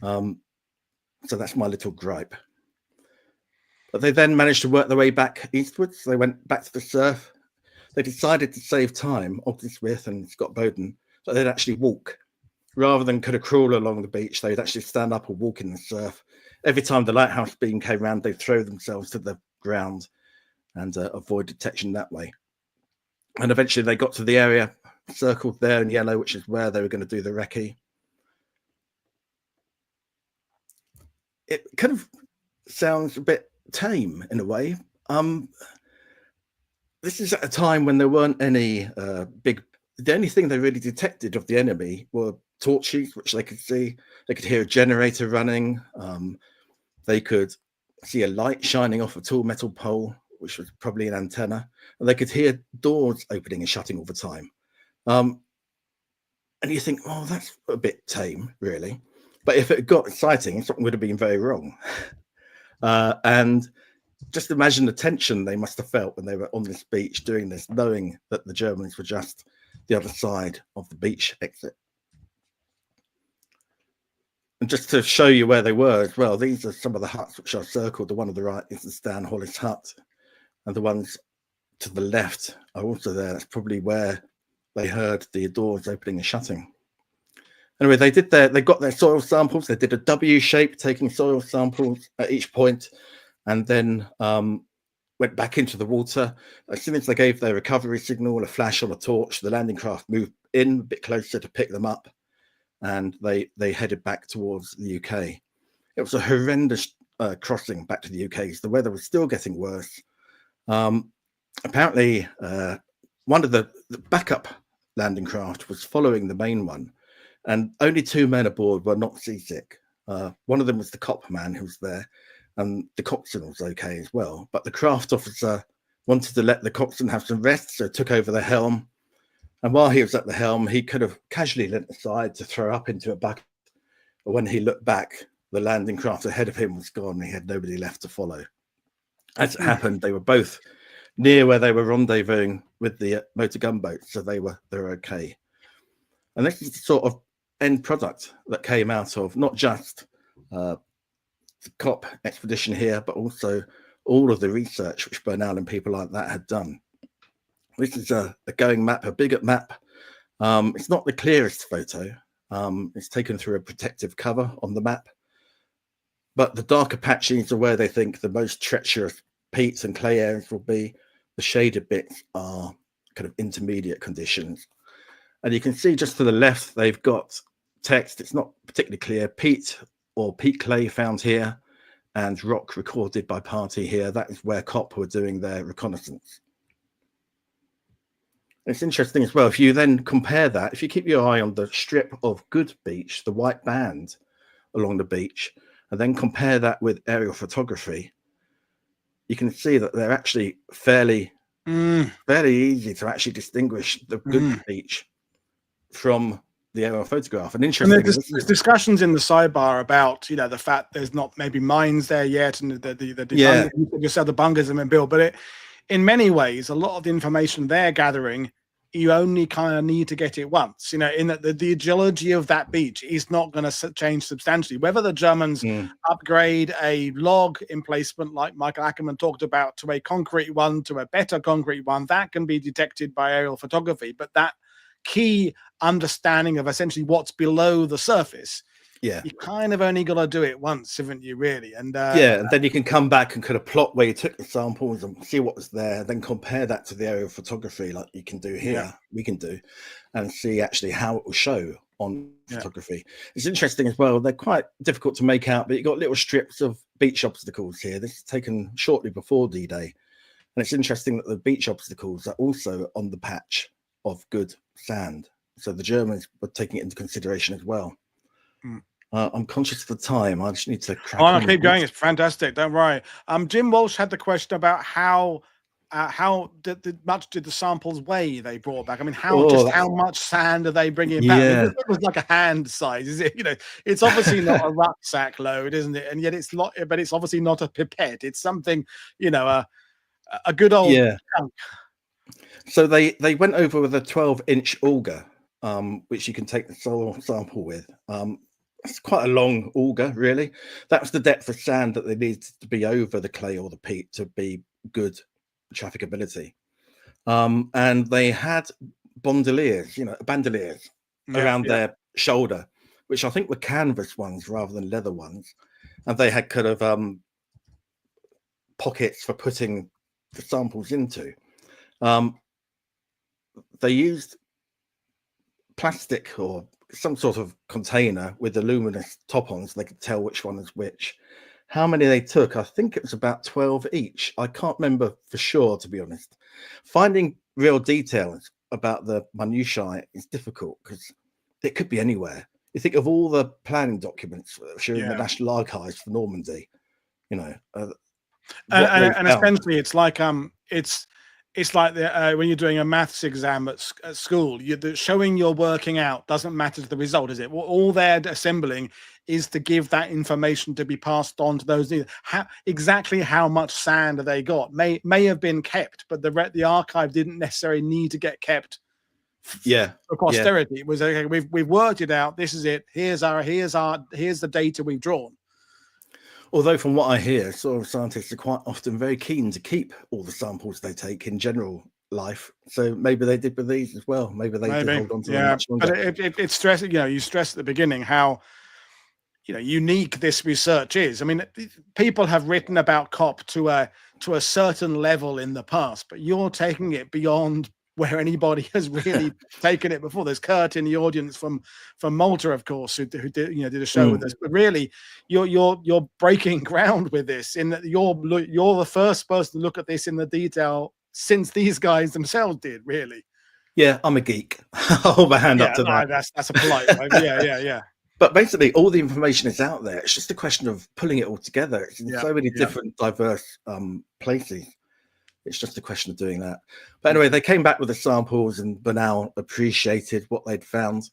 [SPEAKER 2] So that's my little gripe. But they then managed to work their way back eastwards. They went back to the surf. They decided to save time, Ogden Smith and Scott Bowden, so they'd actually walk. Rather than kind of crawl along the beach, they'd actually stand up or walk in the surf. Every time the lighthouse beam came around, they'd throw themselves to the ground and avoid detection that way. And eventually they got to the area circled there in yellow, which is where they were going to do the recce. It kind of sounds a bit tame in a way. This is at a time when there weren't any the only thing they really detected of the enemy were torches, which they could see. They could hear a generator running. They could see a light shining off a tall metal pole, which was probably an antenna. And they could hear doors opening and shutting all the time. And you think, oh, that's a bit tame, really. But if it got exciting, something would have been very wrong. And just imagine the tension they must have felt when they were on this beach doing this, knowing that the Germans were just the other side of the beach exit. And just to show you where they were as well, these are some of the huts which are circled. The one on the right is the Stan Hollis hut, and the ones to the left are also there. That's probably where they heard the doors opening and shutting. Anyway, they got their soil samples. They did a W shape, taking soil samples at each point, and then went back into the water. As soon as they gave their recovery signal, a flash on a torch, the landing craft moved in a bit closer to pick them up, and they headed back towards the UK. It was a horrendous crossing back to the UK. The weather was still getting worse. Apparently, one of the backup landing craft was following the main one, and only 2 men aboard were not seasick. One of them was the COPP man who was there, and the coxswain was okay as well. But the craft officer wanted to let the coxswain have some rest, so took over the helm. And while he was at the helm, he could have casually leant aside to throw up into a bucket. But when he looked back, the landing craft ahead of him was gone. He had nobody left to follow. As it happened, they were both near where they were rendezvousing with the motor gunboats, so they were okay. And this is the sort of end product that came out of not just the COPP expedition here, but also all of the research which Bernal and people like that had done. This is a going map, a bigger map. It's not the clearest photo. It's taken through a protective cover on the map. But the darker patches are where they think the most treacherous peats and clay areas will be. The shaded bits are kind of intermediate conditions. And you can see just to the left, they've got text. It's not particularly clear. Peat or peat clay found here, and rock recorded by party here. That is where COPP were doing their reconnaissance. It's interesting as well, if you then compare that, if you keep your eye on the strip of good beach, the white band along the beach, and then compare that with aerial photography, you can see that they're actually fairly easy to actually distinguish the good beach from the aerial photograph. And interesting,
[SPEAKER 1] there's discussions in the sidebar about, you know, the fact there's not maybe mines there yet, and you said the bunkers have been built, but in many ways, a lot of the information they're gathering, you only kind of need to get it once, you know, in that the geology of that beach is not going to change substantially. Whether the Germans upgrade a log emplacement, like Michael Ackerman talked about, to a concrete one, to a better concrete one, that can be detected by aerial photography. But that key understanding of essentially what's below the surface, you kind of only got to do it once, haven't you, really? And
[SPEAKER 2] and then you can come back and kind of plot where you took the samples and see what was there, then compare that to the aerial photography like you can do here, we can do, and see actually how it will show on photography. It's interesting as well, they're quite difficult to make out, but you've got little strips of beach obstacles here. This is taken shortly before D-Day, and it's interesting that the beach obstacles are also on the patch of good sand, so the Germans were taking it into consideration as well. I'm conscious of the time. I just need to crack
[SPEAKER 1] Oh,
[SPEAKER 2] on.
[SPEAKER 1] no, keep going. It's fantastic. Don't worry. Jim Walsh had the question about how much did the samples weigh they brought back? I mean, how much sand are they bringing back? I mean,
[SPEAKER 2] Yeah.
[SPEAKER 1] it was like a hand size, is it? You know, it's obviously not a rucksack load, isn't it? And yet it's not, but it's obviously not a pipette. It's something, you know, a good old chunk.
[SPEAKER 2] So they went over with a 12-inch auger, which you can take the soil sample with. It's quite a long auger, really. That was the depth of sand that they needed to be over the clay or the peat to be good trafficability. And they had bandoliers around their shoulder, which I think were canvas ones rather than leather ones. And they had kind of pockets for putting the samples into. They used plastic or some sort of container with the luminous top on so they could tell which one is which. How many they took, I think it was about 12 each. I can't remember for sure, to be honest. Finding real details about the minutiae is difficult because it could be anywhere. You think of all the planning documents which are in the National Archives for Normandy, you know.
[SPEAKER 1] And essentially, it's like it's like when you're doing a maths exam at school, showing you're working out doesn't matter to the result, is it? All they're assembling is to give that information to be passed on to those. Exactly how much sand they got may have been kept, but the archive didn't necessarily need to get kept. For posterity, it was okay. We've worked it out. This is it. Here's the data we've drawn.
[SPEAKER 2] Although from what I hear, soil scientists are quite often very keen to keep all the samples they take in general life. So maybe they did with these as well. Maybe they did hold on to them much longer.
[SPEAKER 1] But it's stressing, you stress at the beginning how, unique this research is. I mean, people have written about COPP to a certain level in the past, but you're taking it beyond where anybody has really taken it before. There's Kurt in the audience from Malta, of course, who did a show with us. But really, you're breaking ground with this in that you're the first person to look at this in the detail since these guys themselves did. Really.
[SPEAKER 2] Yeah, I'm a geek. I'll hold my hand up to that.
[SPEAKER 1] That's a polite way. Yeah.
[SPEAKER 2] But basically, all the information is out there. It's just a question of pulling it all together. It's in so many different, diverse places. It's just a question of doing that. But anyway, they came back with the samples and Bernal appreciated what they'd found.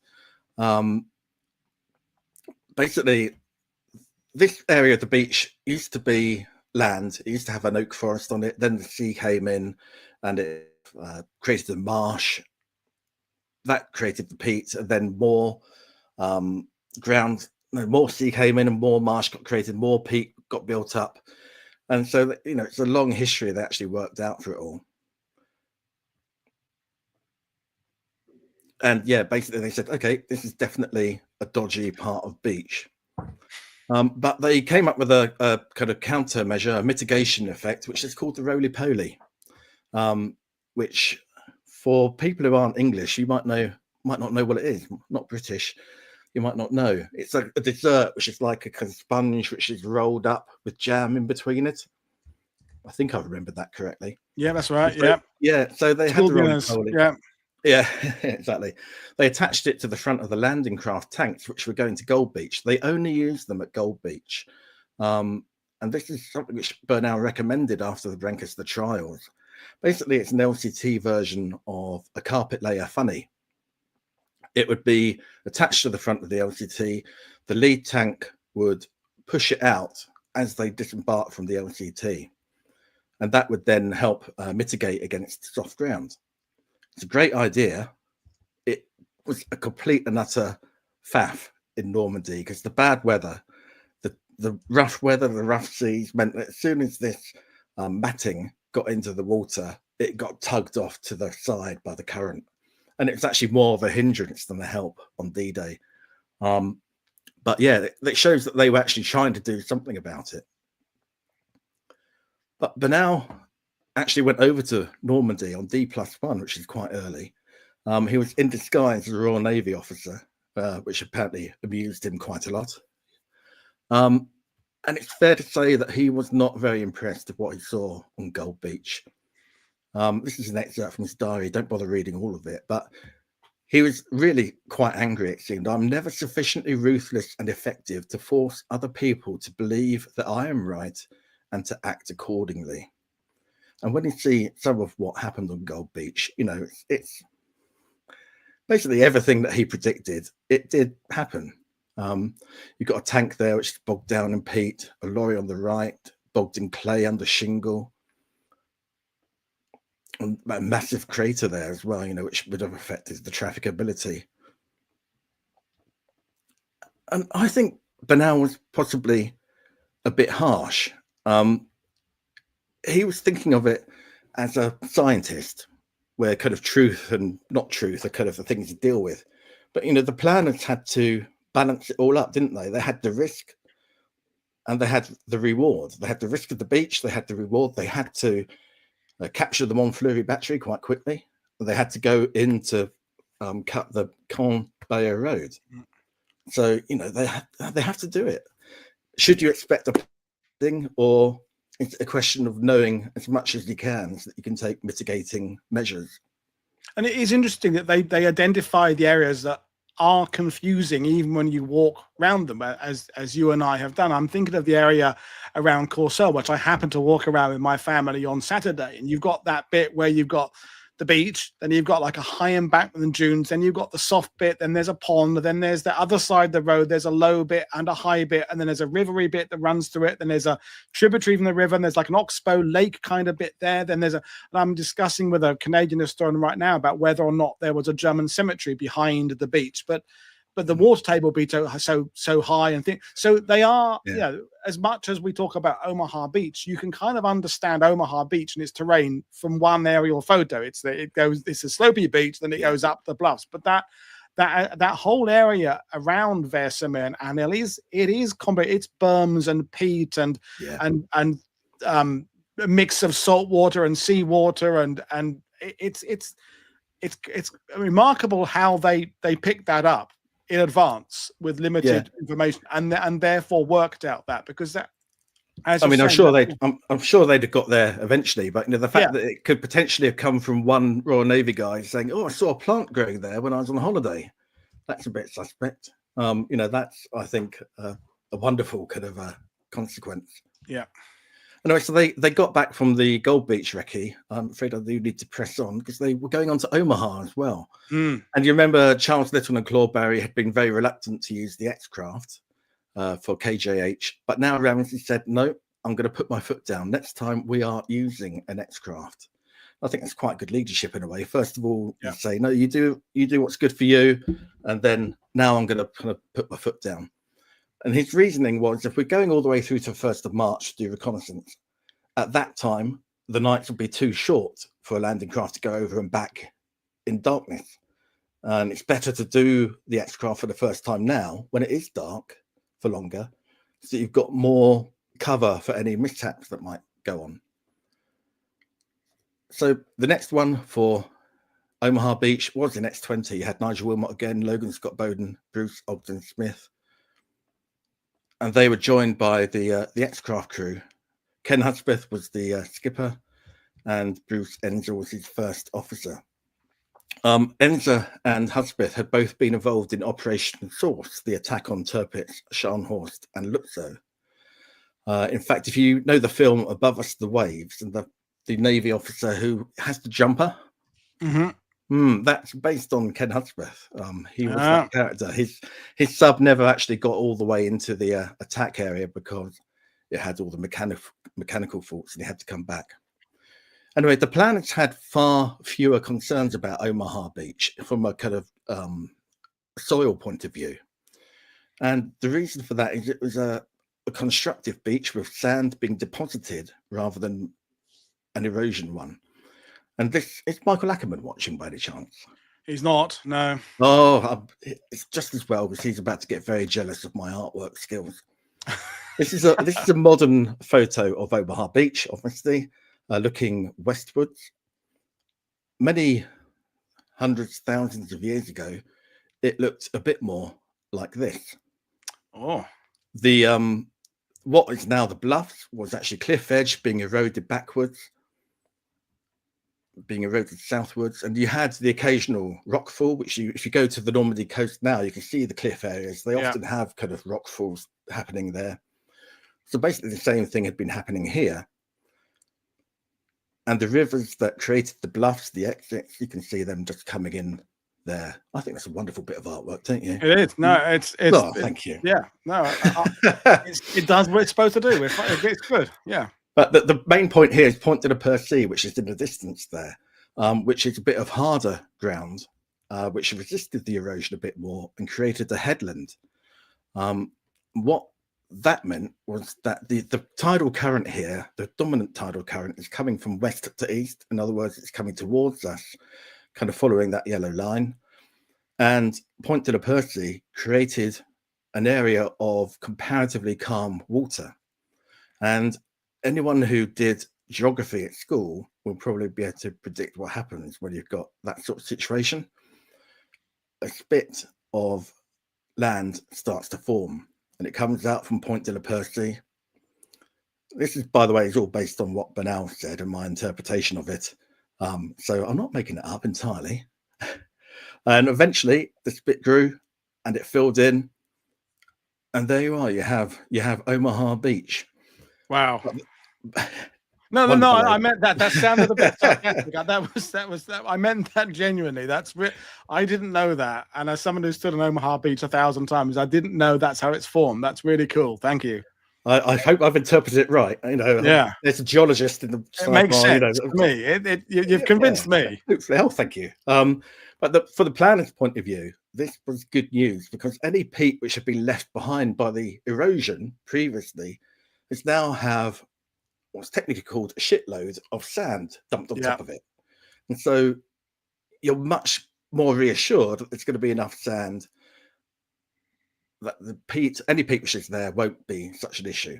[SPEAKER 2] Basically, this area of the beach used to be land. It used to have an oak forest on it. Then the sea came in and it created a marsh. That created the peat, and then more more sea came in and more marsh got created, more peat got built up. And so, it's a long history that actually worked out for it all. And basically they said, okay, this is definitely a dodgy part of beach. But they came up with a kind of countermeasure, a mitigation effect, which is called the roly-poly, which for people who aren't English, you might not know what it is, not British. You might not know. It's like a dessert, which is like a kind of sponge, which is rolled up with jam in between it. I think I remembered that correctly.
[SPEAKER 1] Yeah, that's right.
[SPEAKER 2] So they had the roly-poly.
[SPEAKER 1] Yeah,
[SPEAKER 2] exactly. They attached it to the front of the landing craft tanks, which were going to Gold Beach. They only used them at Gold Beach. And this is something which Bernal recommended after the Brancaster trials. Basically, it's an LCT version of a carpet layer funny. It would be attached to the front of the LCT. The lead tank would push it out as they disembark from the LCT. And that would then help mitigate against soft ground. It's a great idea. It was a complete and utter faff in Normandy because the bad weather, the rough weather, the rough seas meant that as soon as this matting got into the water, it got tugged off to the side by the current. And it's actually more of a hindrance than a help on D-Day. But yeah, it shows that they were actually trying to do something about it. But Bernal actually went over to Normandy on D+1, which is quite early. He was in disguise as a Royal Navy officer, which apparently amused him quite a lot. And it's fair to say that he was not very impressed with what he saw on Gold Beach. This is an excerpt from his diary. Don't bother reading all of it, but He was really quite angry, it seemed. I'm never sufficiently ruthless and effective to force other people to believe that I am right and to act accordingly. And when you see some of what happened on Gold Beach, you know, it's basically everything that he predicted. It did happen. You've got a tank there which is bogged down in peat, a lorry on the right, bogged in clay under shingle, and a massive crater there as well, you know, which would have affected the trafficability. And I think Bernal was possibly a bit harsh. He was thinking of it as a scientist, where kind of truth and not truth are kind of the things to deal with. But, you know, the planners had to balance it all up, didn't they? They had the risk and they had the reward. They had the risk of the beach, they had the reward. They had to capture the Montfleury battery quite quickly. They had to go in to cut the Conbayer Road. So, you know, they have to do it. Should you expect a thing, or it's a question of knowing as much as you can so that you can take mitigating measures?
[SPEAKER 1] And it is interesting that they identify the areas that are confusing even when you walk around them, as you and I have done. I'm thinking of the area around Courcelles, which I happened to walk around with my family on Saturday. And you've got that bit where you've got the beach, then you've got like a high embankment and dunes, then you've got the soft bit, then there's a pond, then there's the other side of the road, there's a low bit and a high bit, and then there's a rivery bit that runs through it, then there's a tributary from the river, and there's like an oxbow lake kind of bit there, then there's and I'm discussing with a Canadian historian right now about whether or not there was a German cemetery behind the beach, but the water table be so high and things. So they are, you know, as much as we talk about Omaha Beach, you can kind of understand Omaha Beach and its terrain from one aerial photo. It's a slopey beach, then it goes up the bluffs. But that whole area around Versailles and Anil it's berms and peat and a mix of salt water and seawater, and it's remarkable how they picked that up in advance with limited information, and therefore worked out that, because that, as
[SPEAKER 2] I mean, I'm sure they'd have got there eventually, but you know, the fact that it could potentially have come from one Royal Navy guy saying, "Oh, I saw a plant growing there when I was on holiday," that's a bit suspect. You know, that's, I think, a wonderful kind of consequence.
[SPEAKER 1] Yeah.
[SPEAKER 2] Anyway, so they got back from the Gold Beach recce. I'm afraid I do need to press on because they were going on to Omaha as well. And you remember Charles Little and Claude Barry had been very reluctant to use the X-craft for KJH, but now Ramsey said, "No, I'm going to put my foot down. Next time we are using an X-craft." I think that's quite good leadership in a way. First of all, you say, "No, you do what's good for you," and then now I'm going to kind of put my foot down. And his reasoning was, if we're going all the way through to 1st of March to do reconnaissance, at that time, the nights would be too short for a landing craft to go over and back in darkness. And it's better to do the X-craft for the first time now, when it is dark for longer, so you've got more cover for any mishaps that might go on. So the next one for Omaha Beach was in X-20. You had Nigel Wilmot again, Logan Scott Bowden, Bruce Ogden Smith. And they were joined by the X-craft crew. Ken Hudspeth was the skipper, and Bruce Enzer was his first officer. Enzer and Hudspeth had both been involved in Operation Source, the attack on Tirpitz, Scharnhorst, and Lutzow. In fact, if you know the film Above Us the Waves, and the Navy officer who has the jumper, that's based on Ken Hudspeth. He was that character. His sub never actually got all the way into the attack area because it had all the mechanical faults and he had to come back. Anyway, the planets had far fewer concerns about Omaha Beach from a kind of soil point of view. And the reason for that is it was a constructive beach with sand being deposited rather than an erosion one. And this is Michael Ackerman watching by any chance?
[SPEAKER 1] He's not, no.
[SPEAKER 2] Oh, it's just as well, because he's about to get very jealous of my artwork skills. This is a modern photo of Omaha Beach, obviously, looking westwards. Many hundreds, thousands of years ago, it looked a bit more like this.
[SPEAKER 1] Oh.
[SPEAKER 2] The what is now the bluffs was actually cliff edge being eroded backwards. being eroded southwards, and you had the occasional rockfall, which if you go to the Normandy coast now, you can see the cliff areas. They often have kind of rockfalls happening there. So basically the same thing had been happening here. And the rivers that created the bluffs, the exits, you can see them just coming in there. I think that's a wonderful bit of artwork, don't you?
[SPEAKER 1] It is. No, it's
[SPEAKER 2] thank you.
[SPEAKER 1] Yeah, no, it does what it's supposed to do. It's good. Yeah.
[SPEAKER 2] But the main point here is Point de la Percée, which is in the distance there, which is a bit of harder ground, which resisted the erosion a bit more and created a headland. What that meant was that the tidal current here, the dominant tidal current, is coming from west to east. In other words, it's coming towards us, kind of following that yellow line. And Point de la Percée created an area of comparatively calm water. And anyone who did geography at school will probably be able to predict what happens when you've got that sort of situation. A spit of land starts to form, and it comes out from Point de la Percée. This is, by the way, is all based on what Bernal said and my interpretation of it. So I'm not making it up entirely. And eventually the spit grew and it filled in. And there you are. You have Omaha Beach.
[SPEAKER 1] Wow. No, I meant that. That sounded a bit sarcastic. That was. I meant that genuinely. I didn't know that. And as someone who's stood on Omaha Beach 1,000 times, I didn't know that's how it's formed. That's really cool. Thank you.
[SPEAKER 2] I hope I've interpreted it right.
[SPEAKER 1] Yeah.
[SPEAKER 2] There's a geologist in the.
[SPEAKER 1] It makes sense to me. You've convinced me.
[SPEAKER 2] Hopefully, thank you. But for the planner's point of view, this was good news because any peat which had been left behind by the erosion previously is now have what's technically called a shitload of sand dumped on top of it. And so you're much more reassured that there's going to be enough sand that any peat which is there won't be such an issue.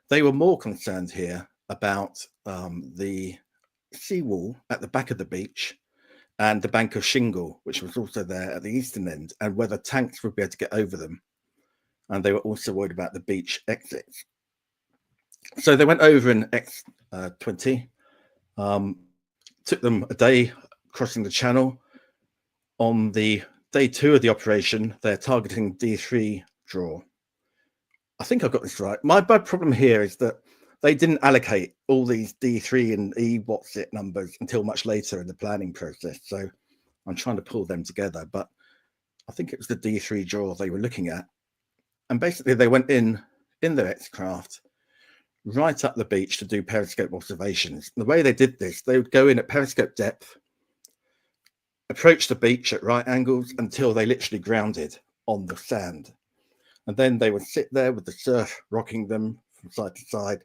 [SPEAKER 2] They were more concerned here about the seawall at the back of the beach and the bank of shingle, which was also there at the eastern end, and whether tanks would be able to get over them. And they were also worried about the beach exits. So they went over in X-20, took them a day crossing the channel. On the day 2 of the operation, they're targeting D3 draw. I think I got this right. My bad problem here is that they didn't allocate all these D3 and E what's it numbers until much later in the planning process. So I'm trying to pull them together, but I think it was the D3 draw they were looking at. And basically they went in their X-craft right up the beach to do periscope observations. The way they did this, they would go in at periscope depth, approach the beach at right angles until they literally grounded on the sand. And then they would sit there with the surf rocking them from side to side.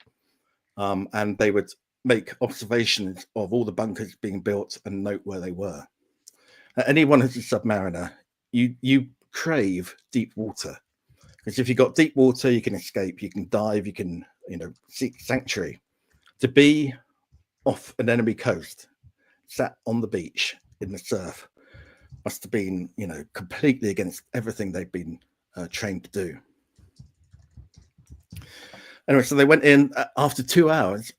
[SPEAKER 2] And they would make observations of all the bunkers being built and note where they were. Anyone who's a submariner, you crave deep water. Because if you've got deep water, you can escape, you can dive, you can seek sanctuary. To be off an enemy coast, sat on the beach in the surf, must have been, completely against everything they've been trained to do. Anyway, so they went in after 2 hours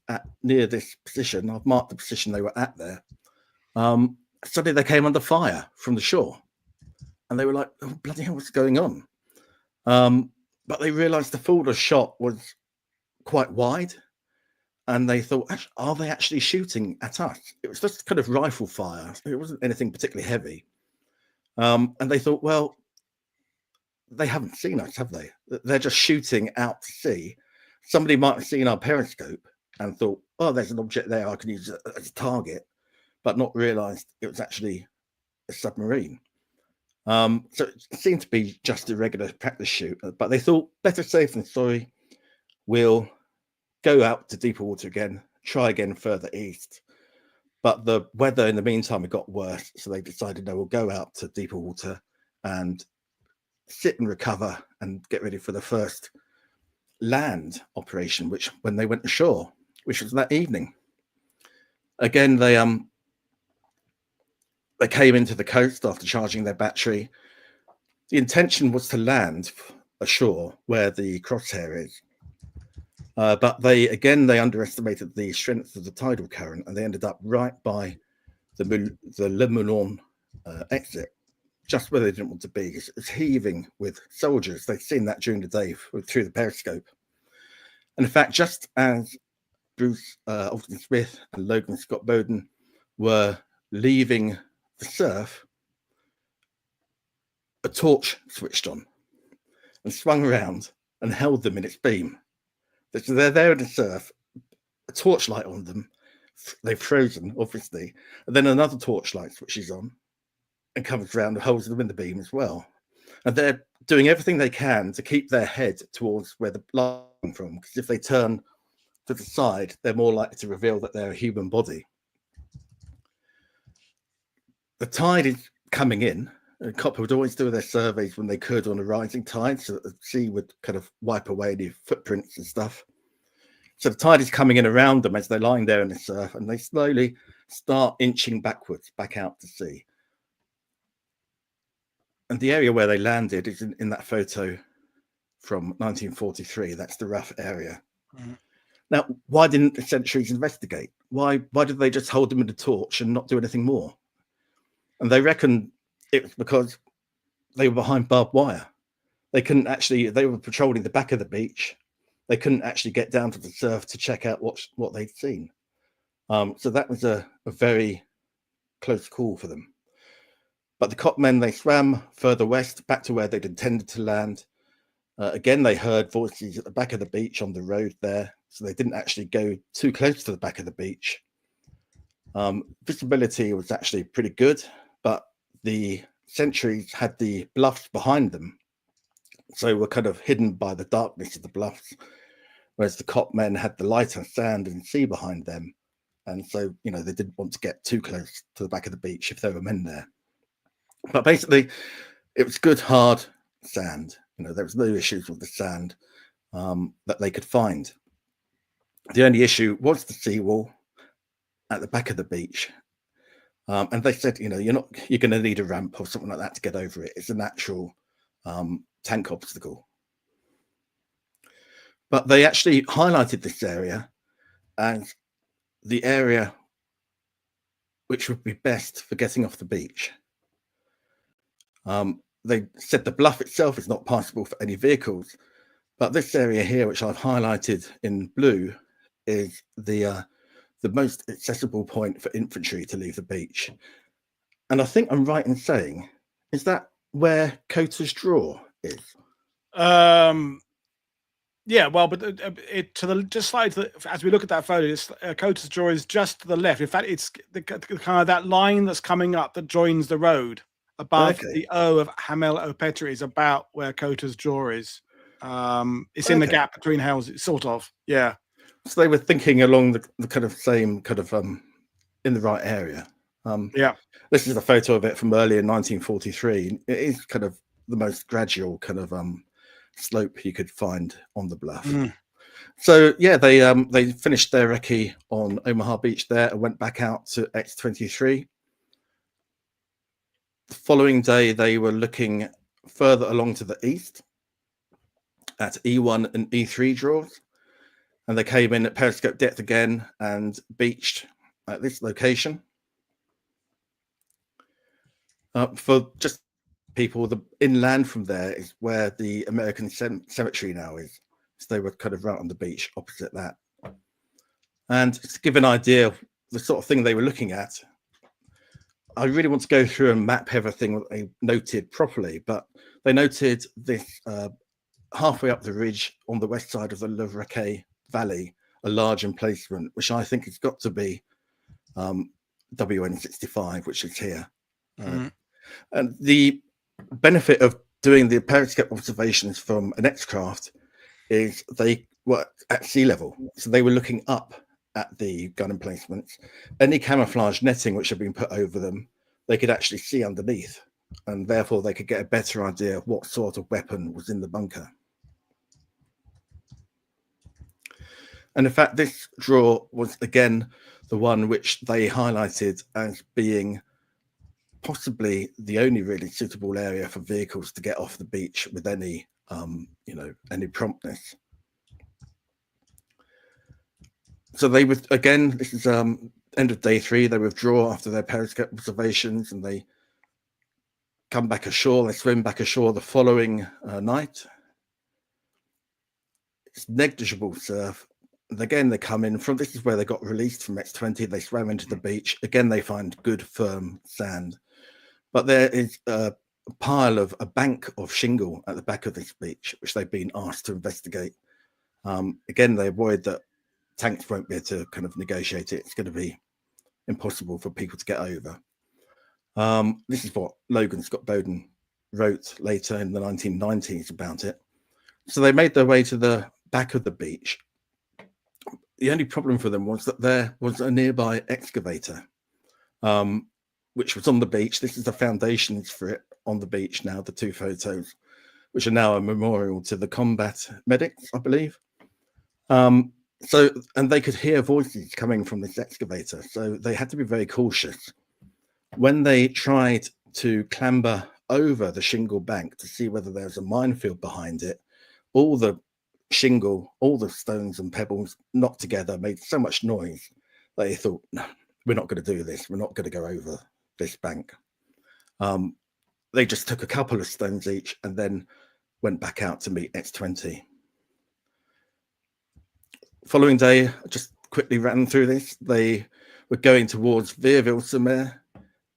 [SPEAKER 2] near this position. I've marked the position they were at there. Suddenly they came under fire from the shore. And they were like, oh, bloody hell, what's going on? But they realized the field of shot was quite wide. And they thought, are they actually shooting at us? It was just kind of rifle fire. It wasn't anything particularly heavy. And they thought, well, they haven't seen us, have they? They're just shooting out to sea. Somebody might have seen our periscope and thought, oh, there's an object there I can use as a target, but not realized it was actually a submarine. So it seemed to be just a regular practice shoot, but they thought, better safe than sorry. We'll go out to deeper water again, try again further east. But the weather in the meantime, it got worse. So they decided, no, we'll go out to deeper water and sit and recover and get ready for the first land operation, which when they went ashore, which was that evening. Again, they came into the coast after charging their battery. The intention was to land ashore where the crosshair is. But they underestimated the strength of the tidal current, and they ended up right by Le Moulin exit, just where they didn't want to be. It's heaving with soldiers. They'd seen that during the day through the periscope. And in fact, just as Bruce Alton Smith and Logan Scott Bowden were leaving the surf, a torch switched on and swung around and held them in its beam. So they're there in the surf, a torchlight on them. They've frozen, obviously. And then another torchlight switches on and comes around and holds them in the beam as well. And they're doing everything they can to keep their head towards where the light comes from, because if they turn to the side, they're more likely to reveal that they're a human body. The tide is coming in. COPP would always do their surveys when they could on a rising tide, so that the sea would kind of wipe away any footprints and stuff. So the tide is coming in around them as they're lying there in the surf, and they slowly start inching backwards, back out to sea. And the area where they landed is in that photo from 1943. That's the rough area. Mm-hmm. Now, why didn't the sentries investigate? Why did they just hold them in the torch and not do anything more? And they reckon it was because they were behind barbed wire. They were patrolling the back of the beach. They couldn't actually get down to the surf to check out what they'd seen. So that was a very close call for them. But the COPP men, they swam further west, back to where they'd intended to land. Again, they heard voices at the back of the beach on the road there, so they didn't actually go too close to the back of the beach. Visibility was actually pretty good, but the sentries had the bluffs behind them, so were kind of hidden by the darkness of the bluffs, whereas the COPP men had the lighter sand and sea behind them, and so they didn't want to get too close to the back of the beach if there were men there. But basically, it was good hard sand. There was no issues with the sand that they could find. The only issue was the seawall at the back of the beach. And they said, you're going to need a ramp or something like that to get over it. It's a natural tank obstacle. But they actually highlighted this area as the area which would be best for getting off the beach. They said the bluff itself is not passable for any vehicles, but this area here, which I've highlighted in blue, is the most accessible point for infantry to leave the beach. And I think I'm right in saying, is that where Coater's Draw is?
[SPEAKER 1] Yeah, well, but just slightly as we look at that photo, Coater's Draw is just to the left. In fact, it's the kind of that line that's coming up that joins the road above the O of Hamel O'Petri is about where Coater's Draw is. It's in the gap between houses, sort of. Yeah.
[SPEAKER 2] So they were thinking along the kind of same kind of in the right area.
[SPEAKER 1] Yeah. This
[SPEAKER 2] is a photo of it from early in 1943. It is kind of the most gradual kind of slope you could find on the bluff. Mm. So yeah, they finished their recce on Omaha Beach there and went back out to X-23. The following day, they were looking further along to the east at E1 and E3 draws. And they came in at periscope depth again and beached at this location. For just people, the inland from there is where the American cemetery now is. So they were kind of right on the beach opposite that. And to give an idea of the sort of thing they were looking at, I really want to go through and map everything that they noted properly, but they noted this halfway up the ridge on the west side of the Le Requet Valley, a large emplacement, which I think has got to be WN65, which is here. Mm-hmm. And the benefit of doing the periscope observations from an X-craft is they were at sea level. So they were looking up at the gun emplacements. Any camouflage netting which had been put over them, they could actually see underneath. And therefore they could get a better idea of what sort of weapon was in the bunker. And in fact, this draw was, again, the one which they highlighted as being possibly the only really suitable area for vehicles to get off the beach with any, any promptness. So they would, again, this is End of day 3, they withdraw after their periscope observations, and they come back ashore. They swim back ashore the following night. It's negligible surf. And again, they come in from, this is where they got released from X-20. They swam into the beach. Again, they find good, firm sand. But there is a bank of shingle at the back of this beach, which they've been asked to investigate. Again, they avoid that tanks won't be able to kind of negotiate it. It's going to be impossible for people to get over. This is what Logan Scott Bowden wrote later in the 1990s about it. So they made their way to the back of the beach. The only problem for them was that there was a nearby excavator, which was on the beach. This is the foundations for it on the beach now, the 2 photos, which are now a memorial to the combat medics, I believe. And they could hear voices coming from this excavator, so they had to be very cautious. When they tried to clamber over the shingle bank to see whether there's a minefield behind it, all the shingle, all the stones and pebbles knocked together made so much noise that they thought, no, we're not going to do this. We're not going to go over this bank. They just took a couple of stones each and then went back out to meet X-20. Following day, I just quickly ran through this. They were going towards Vierville-sur-Mer,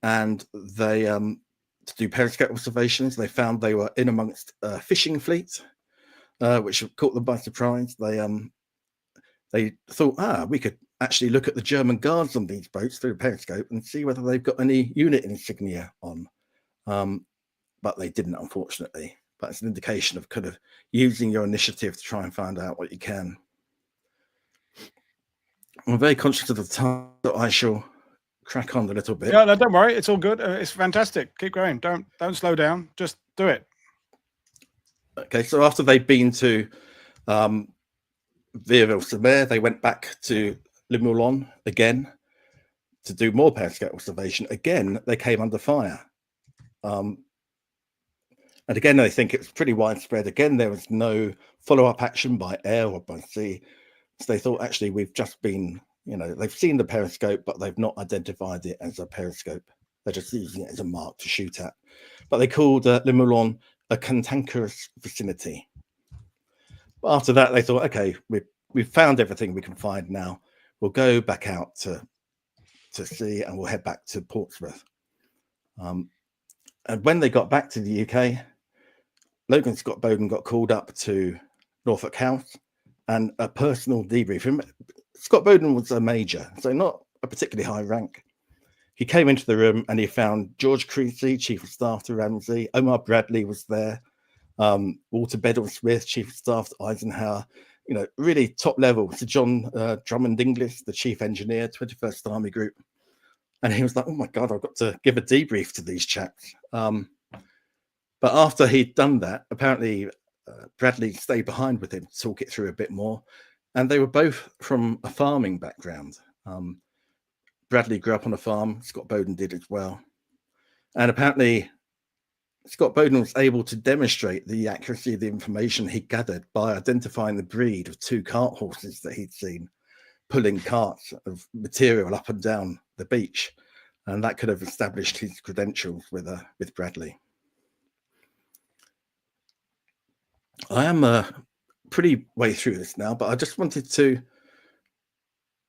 [SPEAKER 2] and they to do periscope observations. They found they were in amongst a fishing fleet, which caught them by surprise. They thought, we could actually look at the German guards on these boats through a periscope and see whether they've got any unit insignia on. But they didn't, unfortunately. But it's an indication of kind of using your initiative to try and find out what you can. I'm very conscious of the time, that I shall crack on a little bit.
[SPEAKER 1] Yeah, no, don't worry. It's all good. It's fantastic. Keep going. Don't slow down. Just do it.
[SPEAKER 2] Okay, so after they'd been to Vierville-sur-Mer, they went back to Le Moulin again to do more periscope observation. Again, they came under fire. And again, I think it was pretty widespread. Again, there was no follow-up action by air or by sea. So they thought, actually, we've just been, they've seen the periscope, but they've not identified it as a periscope. They're just using it as a mark to shoot at. But they called Le Moulin a cantankerous vicinity. But after that, they thought, okay, we've found everything we can find now. We'll go back out to sea and we'll head back to Portsmouth. And when they got back to the UK, Logan Scott Bowden got called up to Norfolk House and a personal debrief. Scott Bowden was a major, so not a particularly high rank. He came into the room and he found George Creasy, Chief of Staff to Ramsey. Omar Bradley was there. Walter Bedell-Smith, Chief of Staff to Eisenhower. Really top level. Sir John Drummond Inglis, the Chief Engineer, 21st Army Group. And he was like, oh my God, I've got to give a debrief to these chaps. But after he'd done that, apparently Bradley stayed behind with him to talk it through a bit more. And they were both from a farming background. Bradley grew up on a farm. Scott Bowden did as well. And apparently Scott Bowden was able to demonstrate the accuracy of the information he gathered by identifying the breed of 2 cart horses that he'd seen pulling carts of material up and down the beach. And that could have established his credentials with Bradley. I am pretty way through this now, but I just wanted to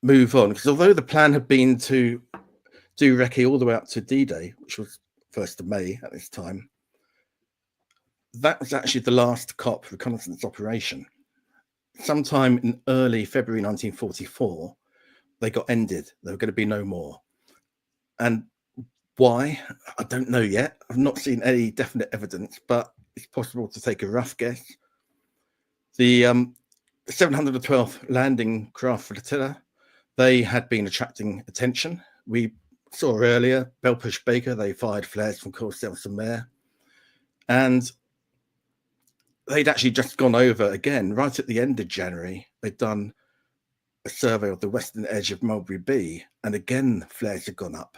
[SPEAKER 2] move on, because although the plan had been to do recce all the way up to D-Day, which was 1st of May at this time, that was actually the last COPP reconnaissance operation. Sometime in early February 1944, they got ended. There were going to be no more. And why? I don't know yet. I've not seen any definite evidence, but it's possible to take a rough guess. The 712th Landing Craft Flotilla, they had been attracting attention. We saw earlier, Belpush Baker, they fired flares from Courcelles-sur-Mer. And they'd actually just gone over again, right at the end of January. They'd done a survey of the western edge of Mulberry Bee, and again, flares had gone up.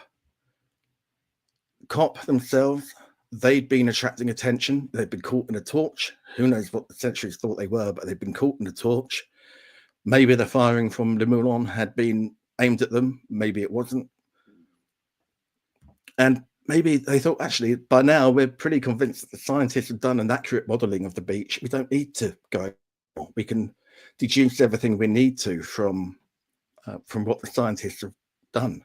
[SPEAKER 2] COPP themselves, they'd been attracting attention. They'd been caught in a torch. Who knows what the sentries thought they were, but they'd been caught in a torch. Maybe the firing from Le Moulin had been aimed at them. Maybe it wasn't. And maybe they thought, actually, by now we're pretty convinced that the scientists have done an accurate modeling of the beach. We don't need to go. We can deduce everything we need to from what the scientists have done.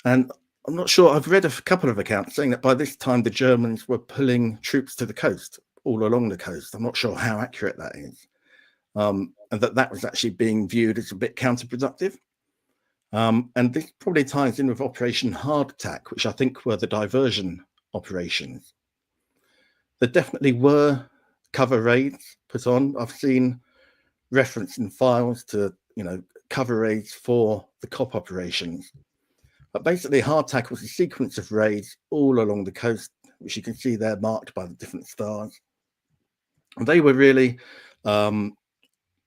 [SPEAKER 2] And I'm not sure, I've read a couple of accounts saying that by this time the Germans were pulling troops to the coast, all along the coast. I'm not sure how accurate that is. And that was actually being viewed as a bit counterproductive. And this probably ties in with Operation Hardtack, which I think were the diversion operations. There definitely were cover raids put on. I've seen reference in files to, cover raids for the COPP operations. But basically, Hardtack was a sequence of raids all along the coast, which you can see there marked by the different stars. And they were really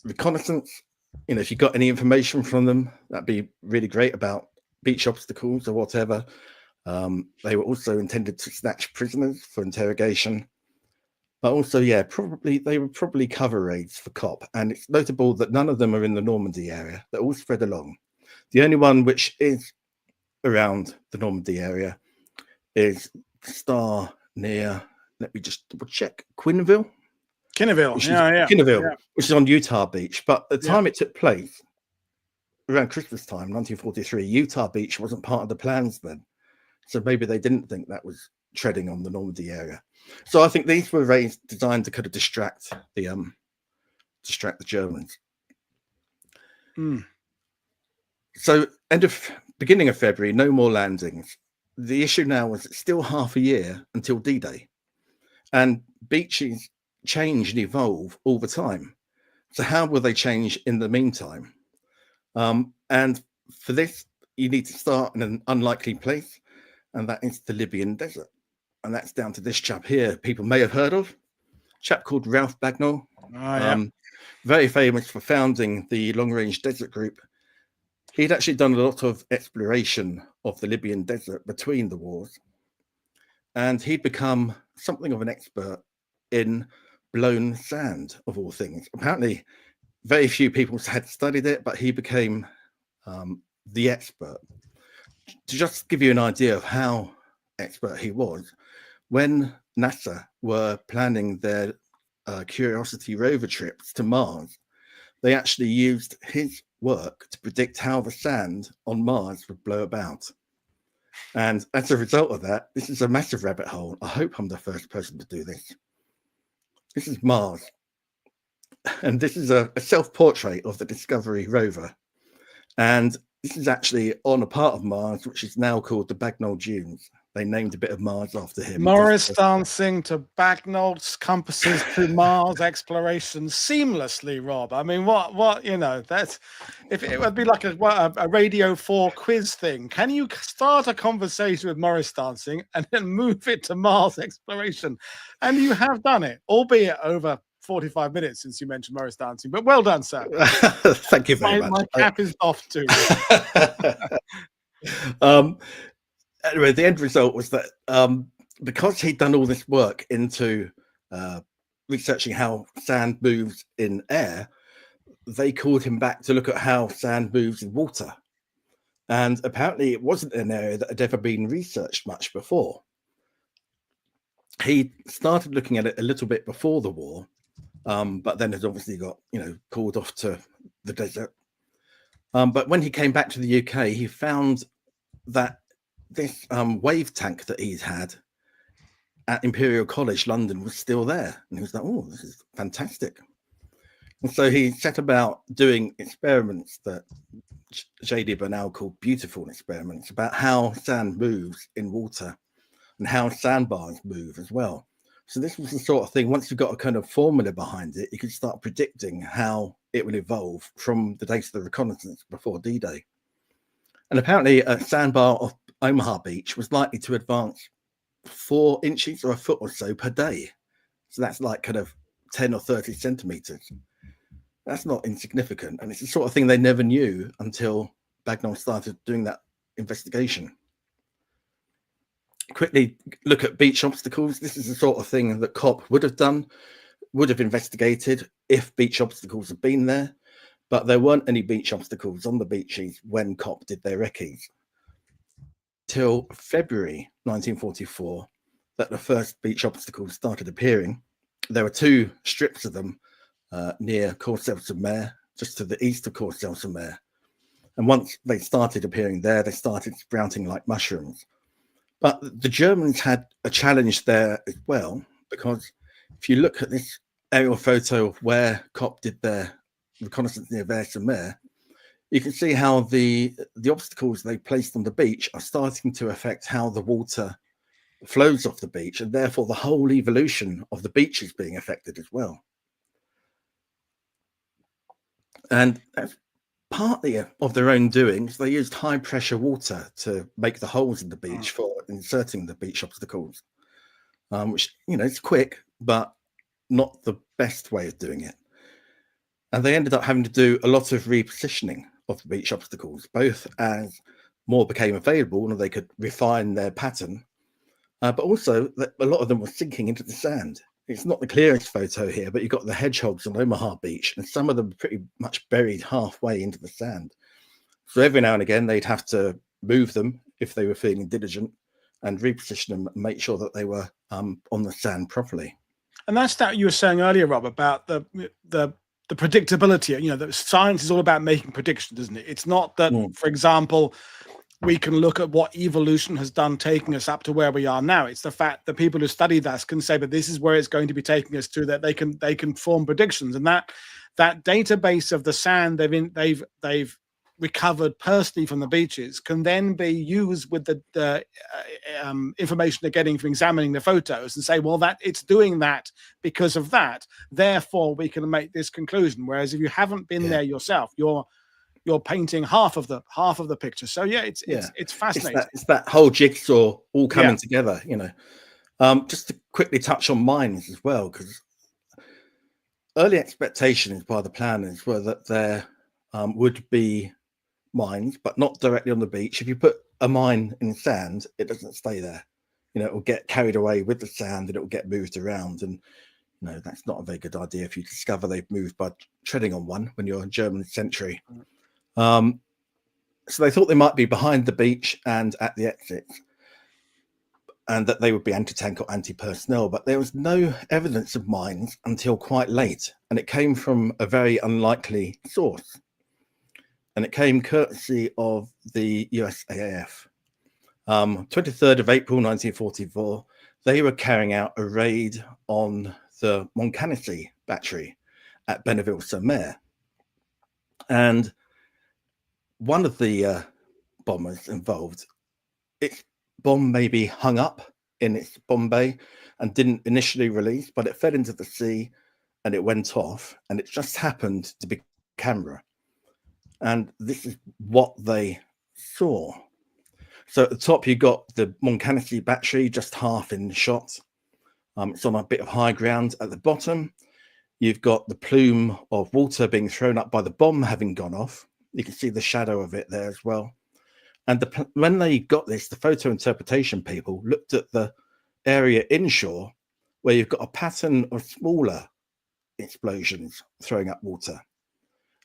[SPEAKER 2] reconnaissance. If you got any information from them, that'd be really great about beach obstacles or whatever. They were also intended to snatch prisoners for interrogation. But also, they were probably cover raids for COPP. And it's notable that none of them are in the Normandy area. They're all spread along. The only one which is around the Normandy area is the star near, let me just double check, Kinnerville, which is on Utah Beach. But at the time it took place, around Christmas time, 1943, Utah Beach wasn't part of the plans then. So maybe they didn't think that was treading on the Normandy area. So I think these were raids designed to kind of distract the Germans. So beginning of February, no more landings. The issue now was it's still half a year until D-Day, and beaches change and evolve all the time. So how will they change in the meantime? And for this, you need to start in an unlikely place, and that is the Libyan desert. And that's down to this chap here, people may have heard of, a chap called Ralph Bagnall. Very famous for founding the long-range desert group. He'd actually done a lot of exploration of the Libyan desert between the wars. And he'd become something of an expert in blown sand, of all things. Apparently, very few people had studied it, but he became the expert. To just give you an idea of how expert he was, when NASA were planning their Curiosity rover trips to Mars, they actually used his work to predict how the sand on Mars would blow about. And as a result of that, this is a massive rabbit hole. I hope I'm the first person to do this. This is Mars. And this is a self-portrait of the Discovery rover. And this is actually on a part of Mars, which is now called the Bagnall Dunes. They named a bit of Mars after him.
[SPEAKER 1] Morris dancing to Bagnall's compasses to Mars exploration seamlessly, Rob. I mean, that's, if it would be like a Radio 4 quiz thing. Can you start a conversation with Morris dancing and then move it to Mars exploration? And you have done it, albeit over 45 minutes since you mentioned Morris dancing, but well done, sir.
[SPEAKER 2] Thank you very much.
[SPEAKER 1] My cap is off too.
[SPEAKER 2] Anyway, the end result was that because he'd done all this work into researching how sand moves in air, they called him back to look at how sand moves in water. And apparently it wasn't an area that had ever been researched much before. He started looking at it a little bit before the war, but then had obviously got, called off to the desert. But when he came back to the UK, he found that this wave tank that he'd had at Imperial College London was still there. And he was like, oh, this is fantastic. And so he set about doing experiments that J.D. Bernal called beautiful experiments about how sand moves in water and how sandbars move as well. So this was the sort of thing, once you've got a kind of formula behind it, you could start predicting how it will evolve from the days of the reconnaissance before D-Day. And apparently a sandbar off Omaha Beach was likely to advance 4 inches or a foot or so per day. So that's like kind of 10 or 30 centimeters. That's not insignificant. And it's the sort of thing they never knew until Bagnall started doing that investigation. Quickly look at beach obstacles. This is the sort of thing that COPP would have done, would have investigated if beach obstacles had been there. but there weren't any beach obstacles on the beaches when COPP did their recce's. Till February 1944, that the first beach obstacles started appearing. There were 2 strips of them near Courcelles-sur-Mer, just to the east of Courcelles-sur-Mer. And once they started appearing there, they started sprouting like mushrooms. But the Germans had a challenge there as well, because if you look at this aerial photo of where COPP did their reconnaissance near Vers-sur-Mer, you can see how the obstacles they placed on the beach are starting to affect how the water flows off the beach, and therefore the whole evolution of the beach is being affected as well. And that's partly of their own doings. They used high pressure water to make the holes in the beach for inserting the beach obstacles, which, you know, it's quick, but not the best way of doing it. And they ended up having to do a lot of repositioning of the beach obstacles, both as more became available and they could refine their pattern, but also that a lot of them were sinking into the sand. It's not the clearest photo here, but you've got the hedgehogs on Omaha Beach, and some of them pretty much buried halfway into the sand. So every now and again, they'd have to move them if they were feeling diligent and reposition them and make sure that they were on the sand properly.
[SPEAKER 1] And that's that you were saying earlier, Rob, about the predictability. You know, that science is all about making predictions, isn't it? It's not that, for example, we can look at what evolution has done, taking us up to where we are now. It's the fact that people who study this can say, but this is where it's going to be taking us to, that they can form predictions. And that database of the sand they've recovered personally from the beaches can then be used with the information they're getting from examining the photos and say, well, that it's doing that because of that. Therefore, we can make this conclusion. Whereas if you haven't been there yourself, you're painting half of the picture. So yeah, it's fascinating.
[SPEAKER 2] It's that whole jigsaw all coming together, you know. Just to quickly touch on mines as well, because early expectations by the planners were that there would be mines, but not directly on the beach. If you put a mine in sand, it doesn't stay there. You know, it will get carried away with the sand and it will get moved around. And you know, that's not a very good idea if you discover they've moved by treading on one when you're a German sentry. So they thought they might be behind the beach and at the exits, and that they would be anti-tank or anti-personnel, but there was no evidence of mines until quite late, and it came from a very unlikely source. And it came courtesy of the USAAF. 23rd of April 1944, they were carrying out a raid on the Montbatten battery at Berneville-sur-Mer. And one of the bombers involved, its bomb maybe hung up in its bomb bay and didn't initially release, but it fell into the sea and it went off, and it just happened to be camera. And this is what they saw. So at the top, you got the Montbatten battery just half in shot. It's on a bit of high ground. At the bottom, you've got the plume of water being thrown up by the bomb having gone off. You can see the shadow of it there as well. And when they got this, the photo interpretation people looked at the area inshore where you've got a pattern of smaller explosions throwing up water.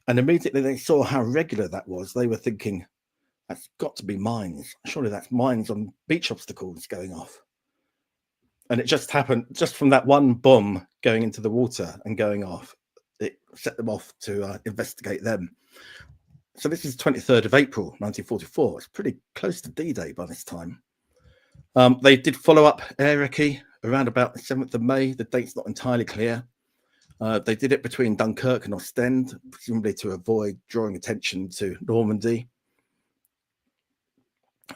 [SPEAKER 2] And immediately they saw how regular that was. They were thinking, that's got to be mines. Surely that's mines on beach obstacles going off. And it just happened, just from that one bomb going into the water and going off, it set them off to investigate them. So this is 23rd of April, 1944. It's pretty close to D-Day by this time. They did follow up air recce around about the 7th of May. The date's not entirely clear. They did it between Dunkirk and Ostend, presumably to avoid drawing attention to Normandy.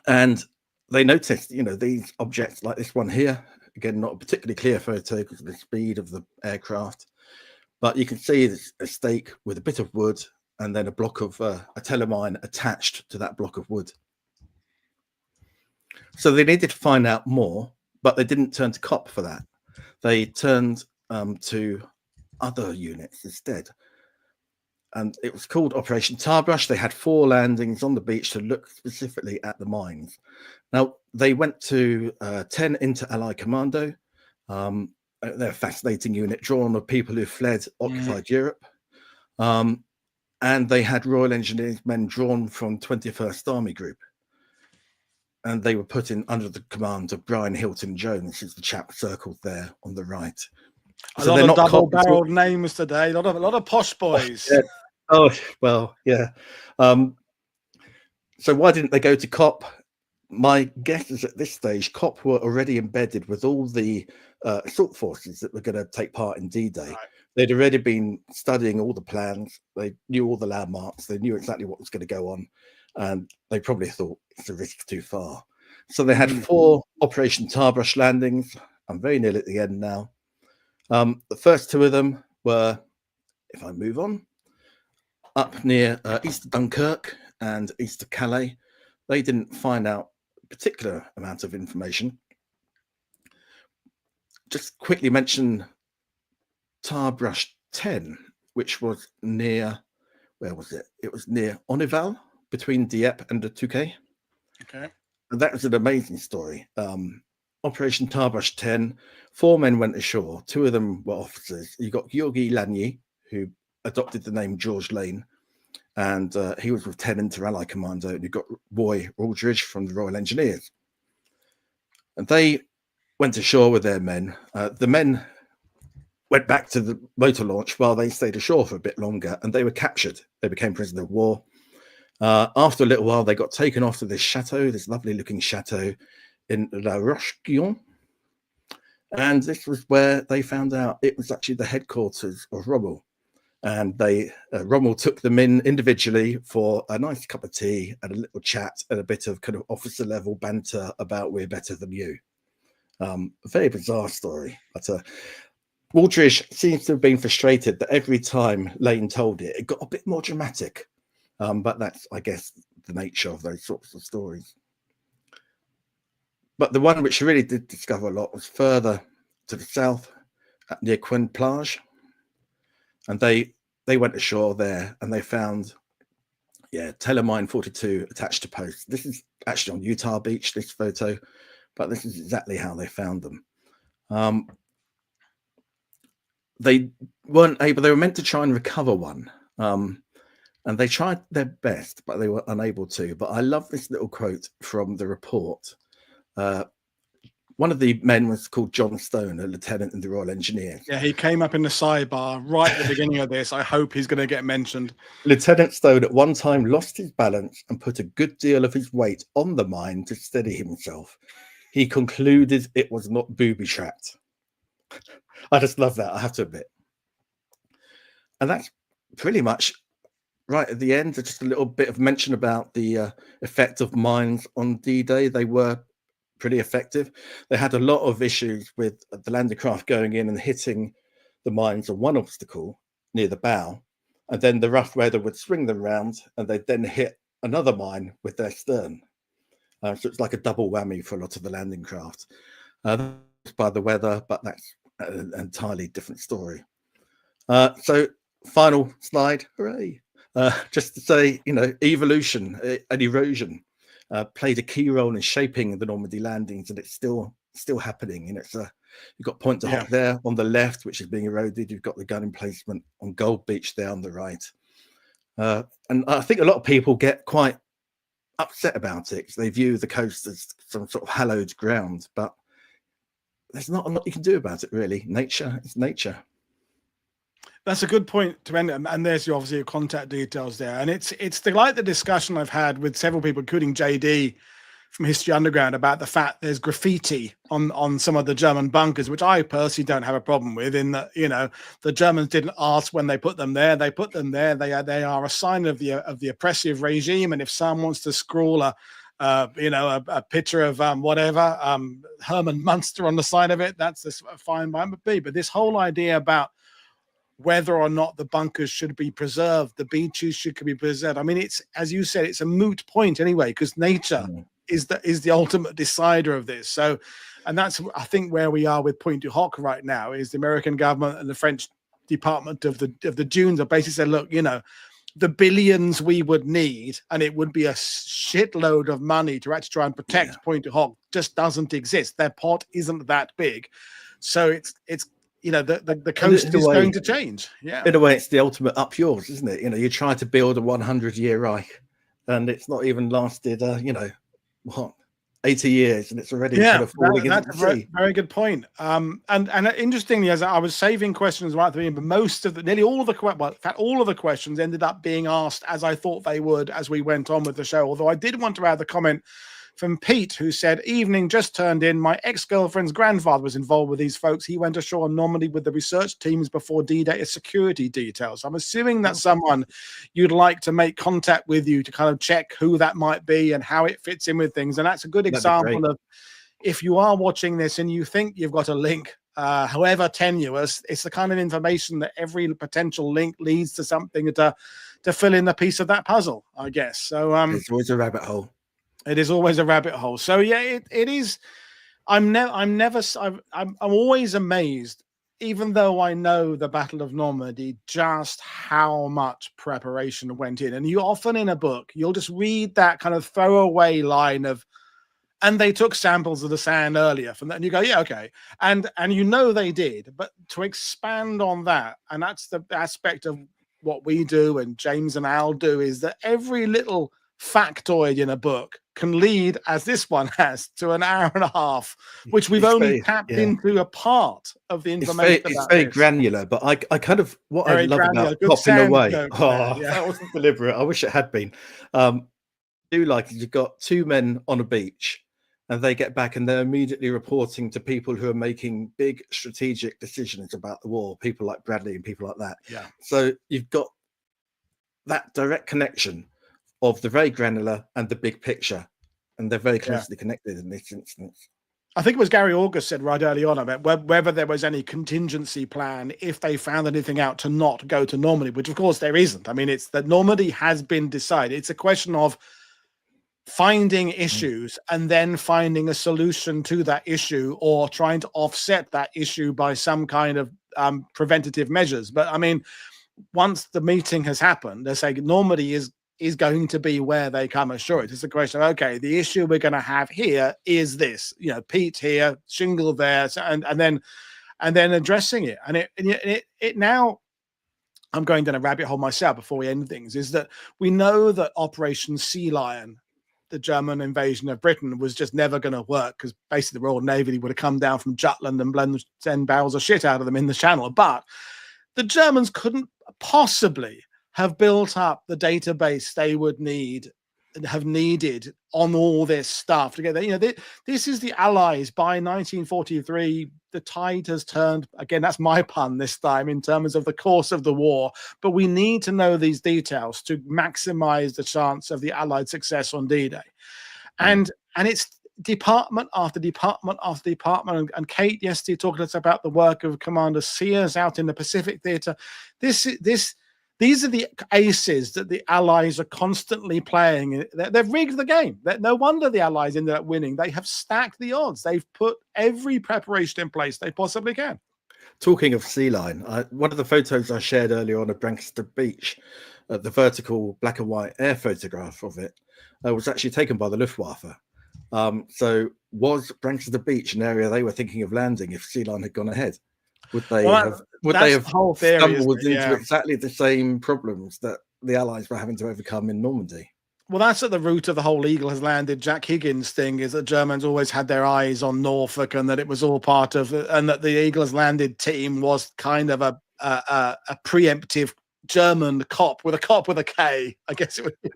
[SPEAKER 2] And they noticed, you know, these objects like this one here, again, not a particularly clear photo because of the speed of the aircraft, but you can see a stake with a bit of wood and then a block of a telemine attached to that block of wood. So they needed to find out more, but they didn't turn to COPP for that. They turned to other units instead. And it was called Operation Tarbrush. They had 4 landings on the beach to look specifically at the mines. Now, they went to 10 inter-ally Commando. They're a fascinating unit drawn of people who fled occupied Europe. and they had Royal Engineers men drawn from 21st Army Group. And they were put in under the command of Brian Hilton Jones, who's the chap circled there on the right.
[SPEAKER 1] A
[SPEAKER 2] So
[SPEAKER 1] lot
[SPEAKER 2] they're
[SPEAKER 1] of
[SPEAKER 2] not
[SPEAKER 1] double-barreled names today. A lot of posh boys.
[SPEAKER 2] Yeah. Oh well, yeah. So why didn't they go to COPP? My guess is at this stage, COPP were already embedded with all the assault forces that were going to take part in D-Day.
[SPEAKER 1] Right.
[SPEAKER 2] They'd already been studying all the plans. They knew all the landmarks. They knew exactly what was going to go on. And they probably thought it's a risk too far. So they had 4 Operation Tarbrush landings. I'm very nearly at the end now. The first 2 of them were, if I move on, up near east of Dunkirk and east of Calais. They didn't find out a particular amount of information. Just quickly mention Tarbrush 10, which was near, where was it? It was near Onival, between Dieppe and the Touquet.
[SPEAKER 1] Okay.
[SPEAKER 2] And that was an amazing story. Operation Tarbrush 10, 4 men went ashore. 2 of them were officers. You got Georgi Lanier, who adopted the name George Lane, and he was Lieutenant to Allied Commando. And you got Roy Aldridge from the Royal Engineers. And they went ashore with their men. The men went back to the motor launch while they stayed ashore for a bit longer, and they were captured. They became prisoners of war. After a little while, they got taken off to this chateau, this lovely looking chateau in La Roche-Guyon. And this was where they found out it was actually the headquarters of Rommel. And Rommel took them in individually for a nice cup of tea and a little chat and a bit of kind of officer level banter about we're better than you. A very bizarre story. But Aldridge seems to have been frustrated that every time Lane told it, it got a bit more dramatic. But that's, I guess, the nature of those sorts of stories. But the one which really did discover a lot was further to the south, near Quin Plage. And they went ashore there and they found, Telemine 42 attached to posts. This is actually on Utah Beach, this photo, but this is exactly how they found them. They weren't able, they were meant to try and recover one. And they tried their best, but they were unable to. But I love this little quote from the report. One of the men was called John Stone, a lieutenant in the Royal Engineers.
[SPEAKER 1] Yeah, he came up in the sidebar right at the beginning of this. I hope he's going to get mentioned.
[SPEAKER 2] Lieutenant Stone at one time lost his balance and put a good deal of his weight on the mine to steady himself. He concluded it was not booby-trapped. I just love that, I have to admit. And that's pretty much right at the end. Just a little bit of mention about the effect of mines on D-Day. They were pretty effective. They had a lot of issues with the landing craft going in and hitting the mines on one obstacle near the bow, and then the rough weather would swing them round and they'd then hit another mine with their stern. So it's like a double whammy for a lot of the landing craft. By the weather, but that's an entirely different story. So final slide, hooray. Just to say, evolution and erosion played a key role in shaping the Normandy landings, and it's still happening. And you've got Point de Hoc there on the left, which is being eroded. You've got the gun emplacement on Gold Beach there on the right. And I think a lot of people get quite upset about it. They view the coast as some sort of hallowed ground, but there's not a lot you can do about it, really. Nature is nature.
[SPEAKER 1] That's a good point to end it. And there's obviously your contact details there. And it's like the discussion I've had with several people, including JD from History Underground, about the fact there's graffiti on some of the German bunkers, which I personally don't have a problem with, in that, the Germans didn't ask when they put them there. They put them there. They are a sign of the oppressive regime. And if someone wants to scrawl a picture of whatever, Herman Munster on the side of it, that's fine by me. But this whole idea about whether or not the bunkers should be preserved, the beaches should be preserved. I mean, it's, as you said, it's a moot point anyway, because nature is the ultimate decider of this. So, and that's, I think, where we are with Point du Hoc right now, is the American government and the French Department of the Dunes are basically said, look, the billions we would need, and it would be a shitload of money to actually try and protect Point du Hoc, just doesn't exist. Their pot isn't that big. So it's you know, the coast is going to change. Yeah.
[SPEAKER 2] In a way, it's the ultimate up yours, isn't it? You know, you try to build a 100-year Reich, and it's not even lasted, you know, what, 80 years, and it's already kind of falling into the sea.
[SPEAKER 1] Very good point. And interestingly, as I was saving questions right at the beginning, but nearly all of the questions ended up being asked as I thought they would as we went on with the show. Although I did want to add the comment from Pete, who said, "Evening, just turned in. My ex-girlfriend's grandfather was involved with these folks. He went ashore on Normandy with the research teams before D-Day as security details." I'm assuming that's someone you'd like to make contact with you to kind of check who that might be and how it fits in with things. And that's a good example of, if you are watching this and you think you've got a link, however tenuous, it's the kind of information that every potential link leads to something to fill in a piece of that puzzle, I guess. So
[SPEAKER 2] it's always a rabbit hole.
[SPEAKER 1] It is always a rabbit hole. So yeah, it is. I'm always amazed, even though I know the Battle of Normandy, just how much preparation went in. And you often in a book, you'll just read that kind of throwaway line of, and they took samples of the sand earlier from that, and you go, yeah, okay. And you know they did, but to expand on that, and that's the aspect of what we do and James and Al do, is that every little factoid in a book can lead, as this one has, to an hour and a half, which we've only tapped into a part of the information.
[SPEAKER 2] It's very granular, but I kind of, what I love about popping away, that wasn't deliberate, I wish it had been. Do like, you've got two men on a beach and they get back and they're immediately reporting to people who are making big strategic decisions about the war, people like Bradley and people like that.
[SPEAKER 1] Yeah.
[SPEAKER 2] So you've got that direct connection of the very granular and the big picture, and they're very closely connected in this instance.
[SPEAKER 1] I think it was Gary August said right early on about whether there was any contingency plan if they found anything out to not go to Normandy, which of course there isn't. I mean, it's that Normandy has been decided. It's a question of finding issues and then finding a solution to that issue, or trying to offset that issue by some kind of preventative measures. But I mean, once the meeting has happened, they say Normandy is going to be where they come ashore. It's a question of, okay, the issue we're going to have here is this, you know, peat here, shingle there, and then addressing it. And it now, I'm going down a rabbit hole myself before we end things, is that we know that Operation Sea Lion, the German invasion of Britain, was just never going to work, because basically the Royal Navy would have come down from Jutland and blown 10 barrels of shit out of them in the Channel. But the Germans couldn't possibly have built up the database they would need and have needed on all this stuff together. You know, this is the Allies. By 1943, the tide has turned again. That's my pun this time in terms of the course of the war. But we need to know these details to maximize the chance of the Allied success on D-Day. And it's department after department after department. And Kate yesterday talked to us about the work of Commander Sears out in the Pacific Theater. These are the aces that the Allies are constantly playing. They've rigged the game. No wonder the Allies ended up winning. They have stacked the odds. They've put every preparation in place they possibly can.
[SPEAKER 2] Talking of sea line, one of the photos I shared earlier on of Brancaster Beach, the vertical black and white air photograph of it, was actually taken by the Luftwaffe. So was Brancaster Beach an area they were thinking of landing if sea line had gone ahead? Would they have stumbled into exactly the same problems that the Allies were having to overcome in Normandy?
[SPEAKER 1] Well, that's at the root of the whole Eagle has landed Jack Higgins thing, is that Germans always had their eyes on Norfolk, and that it was all part of, and that the Eagle has landed team was kind of a preemptive German COPP with a K, I guess it would be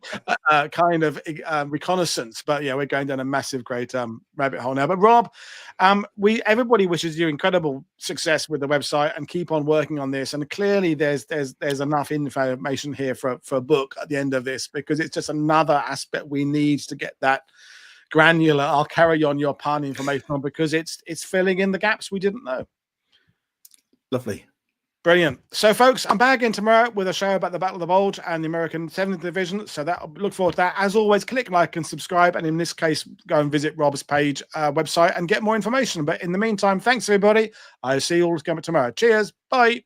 [SPEAKER 1] kind of reconnaissance. But yeah, we're going down a massive, great rabbit hole now. But Rob, everybody wishes you incredible success with the website, and keep on working on this. And clearly, there's enough information here for a book at the end of this, because it's just another aspect we need to get that granular. I'll carry on your pun information on, because it's filling in the gaps we didn't know.
[SPEAKER 2] Lovely.
[SPEAKER 1] Brilliant. So, folks, I'm back in tomorrow with a show about the Battle of the Bulge and the American 7th Division. So look forward to that. As always, click like and subscribe. And in this case, go and visit Rob's page, website, and get more information. But in the meantime, thanks, everybody. I'll see you all again tomorrow. Cheers. Bye.